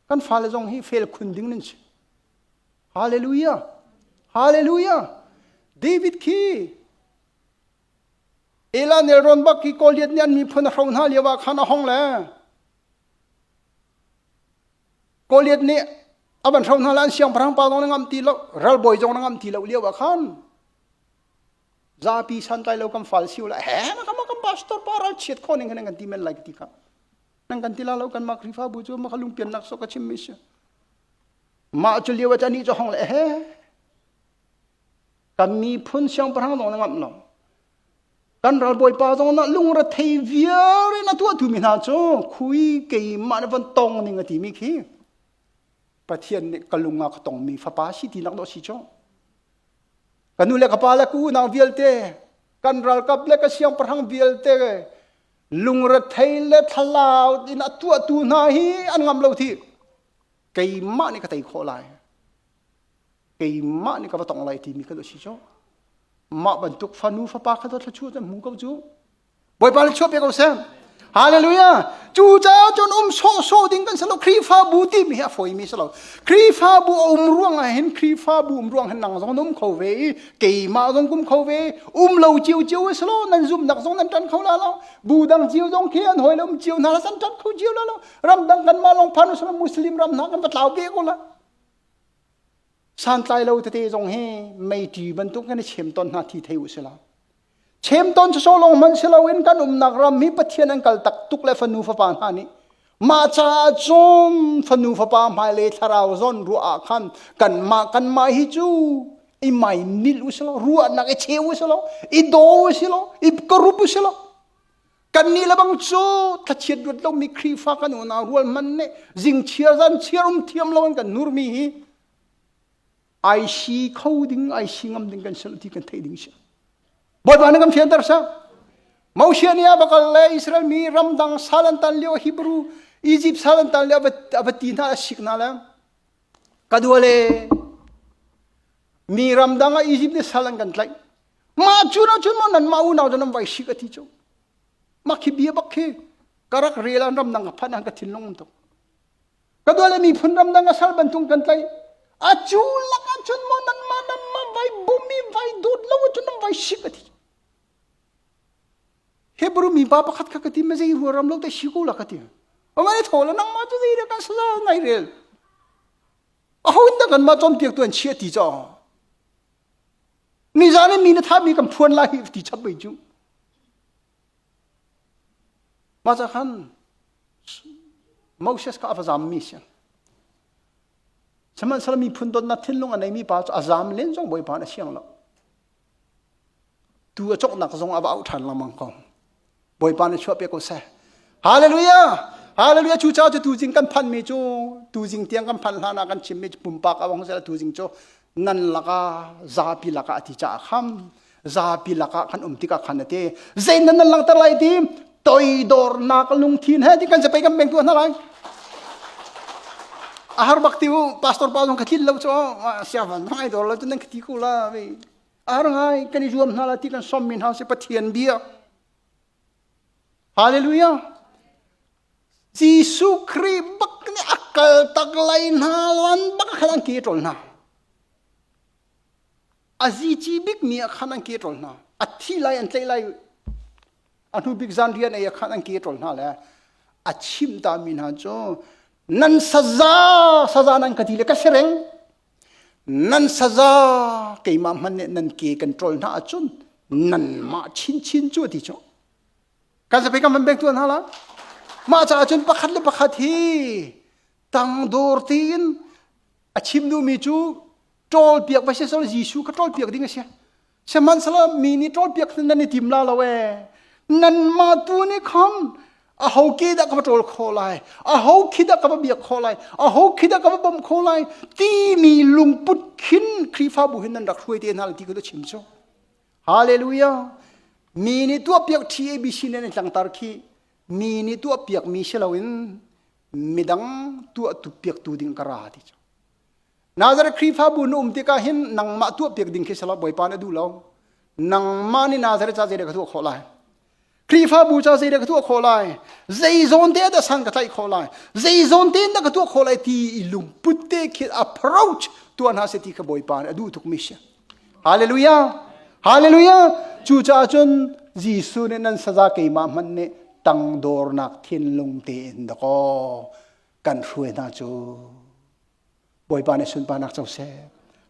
A: kan fale jong hi fel khun ding nin chi ฮาเลลูยาฮาเลลูยาเดวิดคีเอลาเนรอนบักคีโกเลียนยันมีพนเราหน้าเลียวว่าขันห้องแล้วโกเลียนเนี่ยอาบันเราหน้าล้านเสียงพระงปาตองงามตีแล้วรัลบอยจงงามตีแล้วเลียวว่าขันซาปีสันใจเรากำฟัลซิวละเฮ้มันก็มาสตอร์ปารัลเชียดคนยังกันตีมันไลค์ตีครับนั่งกันตีเรากันมาคริฟาบูจูมาขลุงเปลี่ยนนักสกัดชิมมิชมาจุเลียวว่าจะนี่จะห้องเลยเฮ้กันมีพ้นเสียงพระงตองงามเนาะกันรัลบอยปาตองนั่งลุงระเทียร์นะตัวทุมินาโจคุยเกี่ยมันวันตองนี่กันตีมิคีประเทศเนี่ยกลุงอาขตองมีฟ้าป้าสิที่นักดอสิโจกันนู่นเล็กป้าเล็กกูนางวิลเตกันรัลกับเล็กเสียงพระงวิลเตลุงระเทียร์เล็ดทลาวดินตัวตูนาฮีอันงามเราที่เกี่ยมันนี่ก็ตีโคลายเกี่ยมันนี่ก็มาตองไล่ที่มีกันดอสิโจมาบรรทุกฟันูฟ้าป้าขัดทชูแต่มุงกับจูบอยปาลชั่วเปียกเอาเซมฮาเลลูยาจูเจ้าจนโซดิ้งกันสโลครีฟ้าบูติมีฮะฝอยมีสโลครีฟ้าบูร่วงเห็นครีฟ้าบูร่วงเห็นหนังซองนุ่มเขาเวเกี่ยมาซองกุมเขาเวเราจิวสโลนั่นซุ่มหนักซองนั่นจันเขาแล้วบูดังจิวซองเขียนหอยลมจิวนาลสันจันเขาจิวแล้วรำดังกันมาลงพันสมุสลิมรำนักกันปัตลาวเปียกละสันใจเราเตะจงเฮไม่จีบรรทุกกันเชมต้นนาทีเทวสลาเชมต้นจะโซลงมันสลาเวนกันนักรำมีปะเทียนังกัลตักตุกเลฟันูฟปานฮานี่มาจ้าจมฟันูฟปานมาเลทาราวซอนรัวอาคันกันมาฮิจูไอไม่นิลอุสลารัวนักเชวอุสลาไอโดอุสลาไอกรุบอุสลากันนี่ละบังโจถ้าเชียดดุดเรามีครีฟ้ากันอุนารัวมันเนี่ยจิงเชียร์จันเชียร์เทียมเรากันนูร์มีไอซีเขาดิ้งไอซีงามดิ้งกันสลุที่กันเทดิ้งเสียบทบาทนั้นกันเพียงแต่ซะมาเชียนี่อาบักเลอิสราเอลมีรำดังซาลันตันเลี้ยวฮิบรูอียิปต์ซาลันตันเลี้ยวอับตีน่าสิกน่าแล้วกัดวะเลยมีรำดังอียิปต์เนี่ยซาลันกันไล่มาจุนมันนั่นมาอุณาจนน้ำไว้สิกติโจมาคิบีบักคีกรักเรียลรำดังกับพันธุ์กันทิ้งลงตัวกัดวะเลยมีพันรำดังกับซาลบันทุงกันไล่อาจูลักอาจุนมันนั่นมาไว้บุมีไว้ดูดแล้วจนน้ำไว้สิกติเฮบรูมีบาปขัดขัดที่ไม่ใช่หัวรำเราแต่ชิกุลักที่เอาไงโถแล้วนั่งมาจะได้เรื่องกันสลายไงเรื่องเอาอินดักันมาจนเปียกตัวเชี่ยตีจ่อมีจานมีนะท่ามีกำพวนลายตีชับไปจูมาจากขันมอเสสกับอัฟซามมีเสียสมัยสลามีพุนตนนัดทิ้งลงอันไหนมีป่าอัฟซามเล่นจงบ่อยป่านะเสียงละตัวจกหนักจงอับเอาทันละมังกรบ่อยปานชั่วเปียกเสฮาเลลูยาฮาเลลูยาชูเจ้าจะตูจิงกันพันมีจูตูจิงเตียงกันพันลานากันชิมมีปุ่มปากเอาของเสละตูจิงโจนั่นละกาซาปิละกาติจ่าคำซาปิละกาขันติกาขันเตเจนนั่นลังตะไลทีตอยดอร์นักลุงทีนเฮที่กันจะไปกันแบ่งตัวนั่นไรอาหารบักติวพาสตอร์ปาลงขัดทิลแล้วโจเสียวันไม่ดอร์แล้วจนนั่งขัดทิคุลาไปอาหารไงกันนิจวมนั่นละที่กันสมมินหาสิปะเทียนเบียฮาเลลูยายิสุคริสต์บักนี่อักลตักไลน์ฮาลันบักขันกีตรอลนะอาจีจีบิกมีขันกีตรอลนะอัที่ไลน์อันที่ไลน์อันทุบิกซันเรียนไอ้ขันกีตรอลนะแหละอัชิมตามินฮะโจนันซานันกติเลกเสรงนันซาเกี่ยมันเนี่ยนันเกี่ยกันตรอลนะจุนนันมาชินจูที่โจการจะไปกันมันแบ่งตัวนั่นละมาจากจนประคัดเลยประคัดที่ตั้งดอร์ตีนอาชิมดูมีจูโจลเปียกไปเสียสละยิสุก็โจลเปียกดิ้งเสียเช่นมันสละมีนี่โจลเปียกนั่นนี่ทิมลาละเวนั่นมาตัวนี่คำอาหูคิดกับโจลโคไลอาหูคิดกับเบียกโคไลอาหูคิดกับบอมโคไลที่มีลุงปุดขินครีฟ้าบุหินนั่นรักช่วยเตียนนั่นที่ก็ต้องชิมโจฮาเลลูยามีนี่ตัวเปียกที่บิชินเนี่ยจังตาร์คีมีนี่ตัวเปียกมีเชลวินมีดังตัวตุเปียกตัวดิ่งกระราดิจ้านาจาร์ครีฟ้าบุญติกาหินนังมาตัวเปียกดิ่งเคสลาบ่อยปานดูแล้วนังมานี่นาจาร์จ้าเจเด็กตัวขอลายครีฟ้าบุญจ้าเจเด็กตัวขอลายเจซอนเตดสังกัดไอขอลายเจซอนเตนนักตัวขอลายที่ลุงปุตเตคิด approach ตัวน่าเสติขบอยปานอดูทุกมิชฮาเลลูยาฮาเลลูยาจูจ่าจนยิสุเนนันสะจาเกยมามันเนตังดอร์นักทินลุงเตนดก็กันรวยน่าจูบอยปานสุนปานักเจ้าเส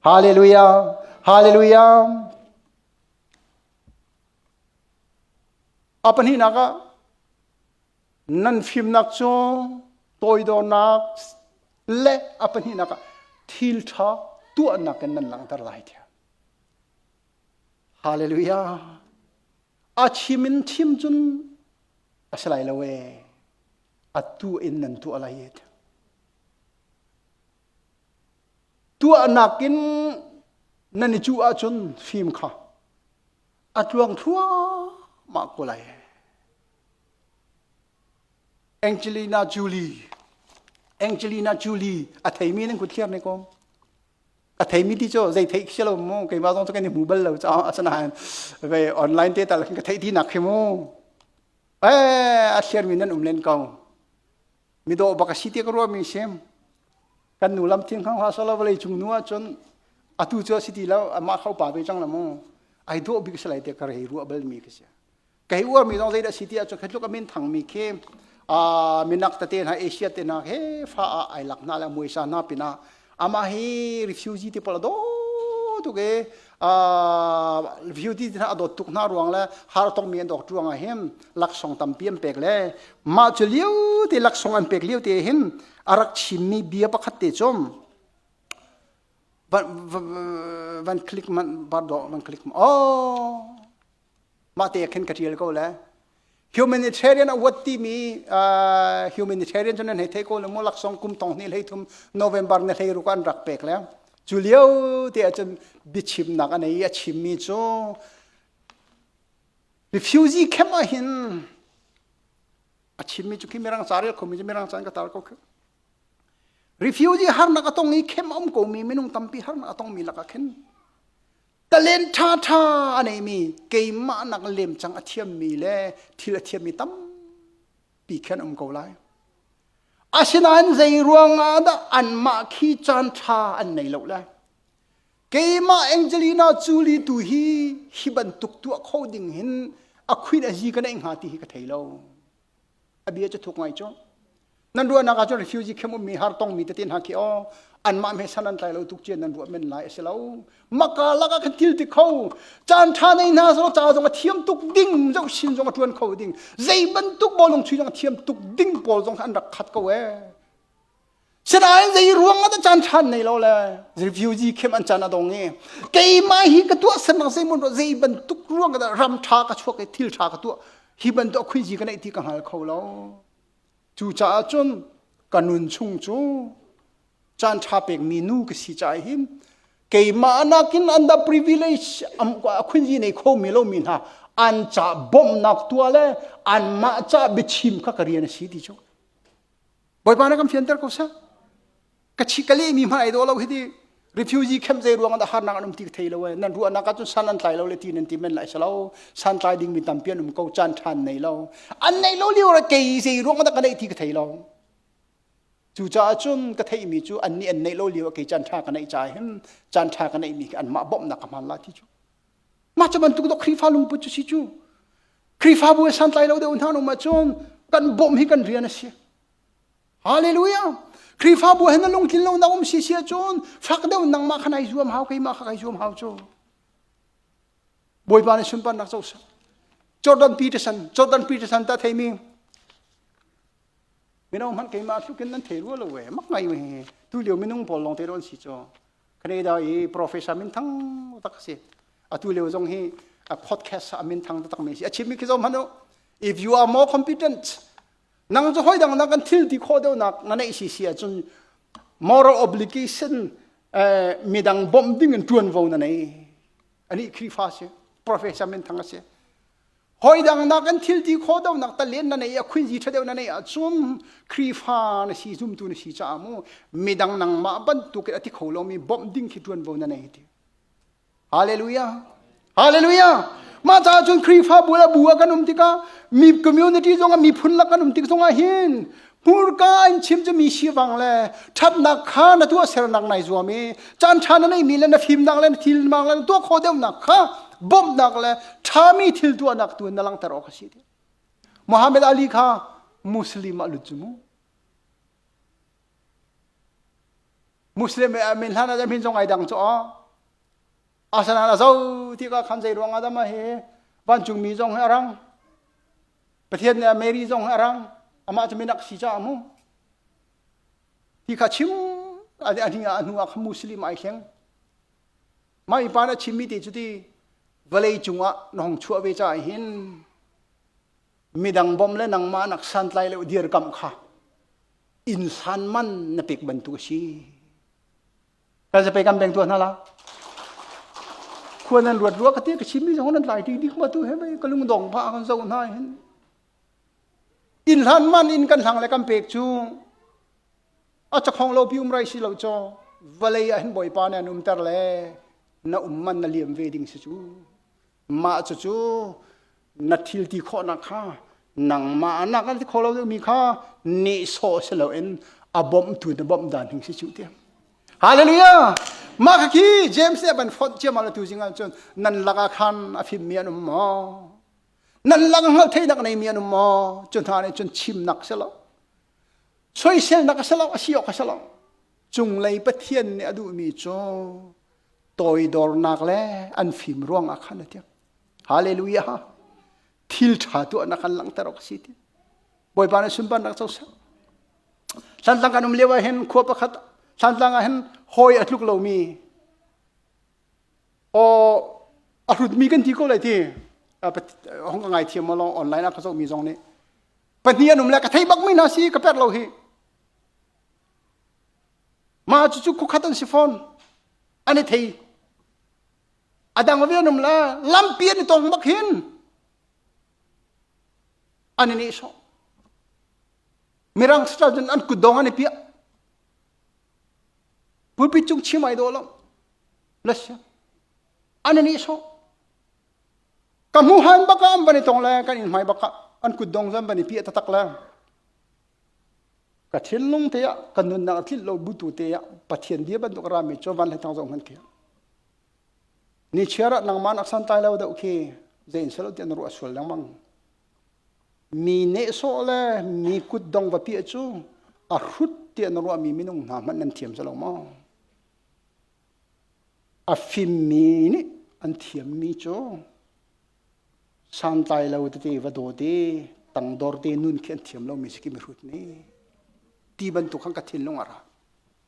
A: ฮาเลลูยาฮาเลลูยาอาปันหินักนั่นฟิล์มนักจูตัวดอนักเละอาปันหินักทิลท่าตัวนักนั่นหลังตรายเดียฮาเลลูยาอาชิมินทิมจุนอาศัยละเวอัตัวอินนั่นตัวอะไรเดียตัวนักินนั่นจูอาจุนฟิล์มค่ะอัดลวงทัวมากกว่าไรแองเจลีนาจูลีอัฐิมีนั่นกุดเทียบในกองอัฐิมีที่โจ้ใจเทคเชลโม่เกี่ยมาต้องกันในหมู่บ้านเราจะอาสนะไปออนไลน์เตะแต่ละก็เทที่หนักขึ้นโม่อาเชียร์มีนั่นเล่นกองมีโดบักสิที่ก็รู้มีเชมกันหนูลำทิ้งข้างหัวสลาวเลยจุงนัวจนอัตุเจอสิที่แล้วมาเข้าป่าไปจังละโม่ไอ้โดบิกสไลเตะกระไรรู้อับลมีก็เสียไก่วัวมีต้องใจได้สิที่อาจจะขึ้นลูกมินถังมีเข้มมินักตะเตนหาเอเชียเตนะเฮฟ้าไอหลักน่าละมวยซานาปินะอามาเฮรีฟิวจีที่พลดตุกรีฟิวจีที่น่าดตุกน่ารวงแล้วฮาร์ตองมีอันดอกจวงเฮมหลักสองตัมเปียมเป็กเลยมาเฉลียวที่หลักสองอันเป็กเลี้ยวที่เฮมอารักชิมมีเบียร์ประคัตเตจอมวันคลิกมันบาร์ดวันคลิกมันมาเตะขึ้นกระเทียมก็แล้วhumanitarian วัดที่มี humanitarian จนนั้นให้เทโกลมลักษณ์กุมตองนี่เลยทุ่มโนเวมบาร์นี่เลยรู้กันรักเป็กแล้วจูเลียวที่อาจจะบิชิมนักอันนี้ชิมมีโจ refugee เข้ามาหินชิมมีจุกิมีรังสารเขามีจะมีรังสารก็ตาก็คือ refugee หานักต้องนี้เข้ามาก็มีไม่นุ่งตั้มปีหานักต้องมีลักขึ้นตะเลนท่าอันนี้มีเกย์มานักเล่มจังอาเทียมมีเล่ที่อาเทียมมีตั้มปีแค่นก็ไล่อาศินันใจรวงอาดอันมาขี้จันท่าอันไหนเล่าเลยเกย์มาแองเจลีนาจูลีตูฮีบันตุกตัวเขาดิ่งเห็นอควินอาจีกันเองหาที่กระเทยเล่าอเบียจะถูกไงจ๊ะนั่นด้วยนักอาจารย์ refugee เข้ามามีฮาร์ตองมีแต่ตินหาขี้อ๋ออันมาเมสันไตเราทุกเจนนั่นด้วยมันหลายเสลามักกะลักกันทิลติเขาจานท่าในนาสเราจ้าจงเทียมตุกดิ้งเจ้าชินจงทวนเขาดิ้งใจบรรทุกบอลลงชุยจงเทียมตุกดิ้งบอลจงอันรักขัดเขาเว้เสียดายใจรวงอันจานท่านในเราเลย refugee เข้มอันจานตรงนี้เกี่ยมาฮีกตัวสนังใจมันใจบรรทุกรวงกันรำชากระชวกทิลชากตัวฮีบรรทุกคุยจีกันไอ้ที่กังหาเขาแล้วจู่จ้าจนกันนุนชุงจูจานชาเป็กมีนูก็สิจ่ายหิมเกี่ยมานักินอันดับ privilege คุณจีในข้อมีโลมินฮะอันจะบ่มนักตัวเลยอันมาจะบิชิมข้ากระเรียนสิที่จูบ่อยปานักคำเชียนเตอร์ก็ซะกัจฉิกะลีมีมาไอ้ตัวเราที่ refugee เข้มใจรวงอันดับหานักนุ่มที่เทยเลยนั่นรู้อันนักจุดสันนันไตเราเลยที่นั่นที่มันไหลเสลาสันไตดิ่งมีตั้มเปียนุ่มเขาจานทันในเราอันในเราเรียกว่าเกี่ยใจรวงอันดับกันไอ้ที่เทยเราจู่จ้าจนกระเทยมีจู่อันนี้อันในโลเลียวกี่จันทรากันในใจเห็นจันทรากันในมีอันมาบ่มนักมันละที่จู่มาจะมันตุกตกครีฟ้าลุงปุจจุสิจู่ครีฟ้าบัวสันไตเราเดินทางลงมาจนกันบ่มให้กันเรียนเสียฮาเลลูยาครีฟ้าบัวเห็นลงกินเราหน้าอมเสียจนฟักเดินนั่งมาขนาดรวมหาวใครมาขนาดรวมหาวจู่บอยปานสุนปานนักเจ้าสัจอร์แดนปีเตอร์สันตาเทมีไม่น้องมันเกี่ยมาทุกคนนั่นเทรู้เลยเว้ยมักไงเว้ยทุเรียนไม่น้องพอลองเทรู้สิจ้าคะแนนได้professor มินทั้งตักเสียทุเรียนจงให้ podcast มินทั้งตักไม่เสียชีวิตคือจอมัน if you are more competent นั่งจะห้อยดังนั่งกันทิลที่ข้อเดียวนักนั่นไอ้สิเสียจน moral obligation มีดังบ่มดิ้งกันจวนวงนั่นเองอันนี้คือฟ้าเสีย professor มินทั้งเสียหอยดังนักกันทิลที่ข้อเดียวนักตะเลียนนั่นเองคุณจีเดียวนั่นเองจุ่มครีฟ้าเนี่ยสีจุ่มตัวเนี่ยสีจ้ามูมีดังนังมาบันตุกที่เขาเรามีบ่มดิ้งที่จวนวงนั่นเองฮาเลลูยาฮาเลลูยามาจากจนครีฟ้าบัวกันติกามี community จงมีพุ่นละกันติกจงหิน มูรกาอินชิมจะมีชีวังเลยทัดนักข้านะตัวเสรนักในจัวมีจานชานะในมีเลยนะฟิมนักเลยทิลมังเลยตัวโคเดมนักข้าบ่มนักเลยชามีทิลตัวนักตัวนลังตรอกสิเดีมุฮัมมัดอาลีข้ามุสลิมอลุจมูมุสลิมมินฮานะจะมินจงไอดังจ้ออาสนะนะเจ้าที่ก็ขันใจรวงอาดามาเฮบ้านจุงมีจงอะไรประเทศเนี่ยเมรีจงอะไรอามาจะมีนักศิษย์มั้งที่ข้าชิมอันนี้อันนู้นข้ามุสลิมไอ้เข่งมาอีปานะชิมมิติจุดที่วลัยจุงอ่ะน้องชัวเวจ่าเห็นมีดังบอมและนังมานักสันไลเลวเดียร์กำข้าอินสันมันนับเป็กบันทุชีเราจะไปกำแดงตัวนั่นละควรนั้นรวดรัวกติกชิมมิจงนั้นหลายทีดีมาตัวเห็นไหมก็ลุงดองพระกันเจ้าหน้าเห็นอินหันมันอินกันหลังเลยกันเปกจูอาจจะของเราพิมพ์ไรสิเราจอวลัยเห็นบ่อยปานเนี่ยนุ่มตะเลยน่ามันน่าเลี้ยมเวดิ้งสิจูมาจูนัดทิลที่ข้อนักข้านังมานักที่ข้อเรามีข้านี่โซ่เสลาเอ็นอาบอมตุนอาบอมด่านหิงสิจูเดียฮาเลลูยามาคีเจมส์เนี่ยเป็นฟอดเจมาลตูจิงอันจนนั่นลักขันอภิเมียนุมอนั่นลังเขาเทนักในเมียนุมอจนท่านี้จนชิมนักเสลาช่วยเซลนักเสลาอาศัยออกเสลาจุงเลยปะเทียนเนี่ยดูมีโจตัวดอร์นักแลอันฟิมร่วงอาคันเดียฮาเลลูยาทิลชาตัวนักลังตรอกสิทธิ์บ่อยปานสุนบันนักเจ้าสันตังกันเลี้ยวเห็นขวบประคัตสันตังเห็นหอยอัดลูกเรามีอรุดมีกันที่ก็เลยที่ห้องไงเทียมมาลองออนไลน์นะเขาจะมีตรงนี้ปัญญาหนุ่มแรกกระเทยบักไม่น่าซีกระเพ็ดเราฮีมาจุกคุกขัดอันสิฟอนอันนี้ทีอาดังว่าหนุ่มละลำเปียนตรงบักหินอันนี้ชอบมีรังสตาจนอันกุดดองอันนี้เปียผู้พิจุงชิมไอโดลลัสอันนี้ชอบกำหูหันบักอันบันนี้ตรงแรกันอินหมายบักอันกุดดองจันบันนี้เปียตักแล้วกระเทียนลงเทียกันนุนนักที่เราบุตุเทียปัจเจียนเดียบันตุกรามิจวันให้ทางสองคนเขียนี่เชื่อระนังมันอักษรตายแล้วเด็กโอเคเจนสลดเตียนรัวสวลยังมังมีเนโซเลมีกุดดองวัดเปียจูอารุดเตียนรัวมีมินุงนามันนั่นเทียมสลงมั้งอาฟิมมีนี่อันเทียมมีจูสันตายแล้วเตียวัดโดเตตังดอร์เตนุนเขียนเทียมเรามีสกิมรุดนี่ที่บรรทุกขังกระถิ่นลงอะไร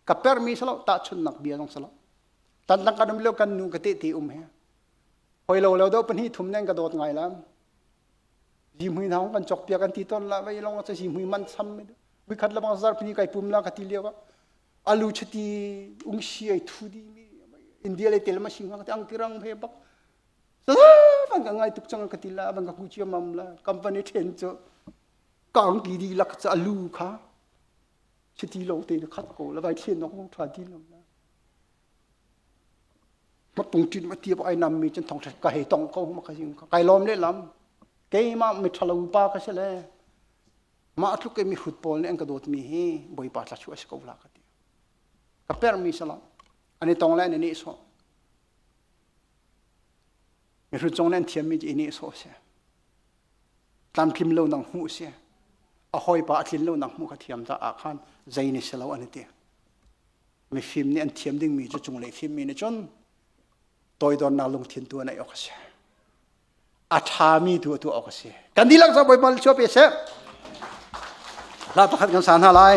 A: กับเปอร์มีสละตาชุนนักเบียร์ลงสละตันตั้งกันมีเลี้ยวกันนูกระเตตีเฮหอยเราเดี๋ยวเป็นที่ทุ่มแน่งกระโดดไงแล้วจิมหุยน้องกันจกเปียกันที่ต้นละไปลงจะจิมหุยมันซ้ำไม่ได้วิคัดละบางสักปีไก่ปุ่มละกระถิ่นเลี้ยวอาลูชตีชีไอทูดีมีอินเดียเลยเตลมาชิงกันอังกิรังเพบักฟังกันไงตุกจังกระถิ่นละบังกับกุจิมัมละคัมปานีเทนจะกางกีดีลักจะอาลูค่ะชิตีโลเตนขัดโกแล้วไปเทียนน้องทวาดีลงนะมาปุ่งจินมาเทียบไอ้นำมีจนทองไก่ตองเขามาขยิงไก่ล้อมเล่ลำเกยมาไม่ทะลุปากก็เสเลยมาทุกเกมีฟุตบอลเนี่ยอันกระโดดมีให้บ่อยปาดละช่วยสกอลากันเดียวกับเปอร์มีสละอันนี้ตองแล้วนี่สอมีรุ่นจงนั้นเทียมมีจีนี่สอเสียตามพิมพ์เล่าหนังหูเสียอาหอยปาทินเล่าหนังหูกระเทียมตาอาคันใจนี่เสลาอันนี้เดียวมีฟิล์มเนี่ยอันเทียมดึงมีจะจงเลยฟิล์มมีเนี่ยจนตัวดอนนาลงทิ้งตัวในออกเสียอาชามีตัวออกเสียกันดีลักษณะบ่อยมาช่วยเปรียบเทียบลาประคัดกันสารหาลาย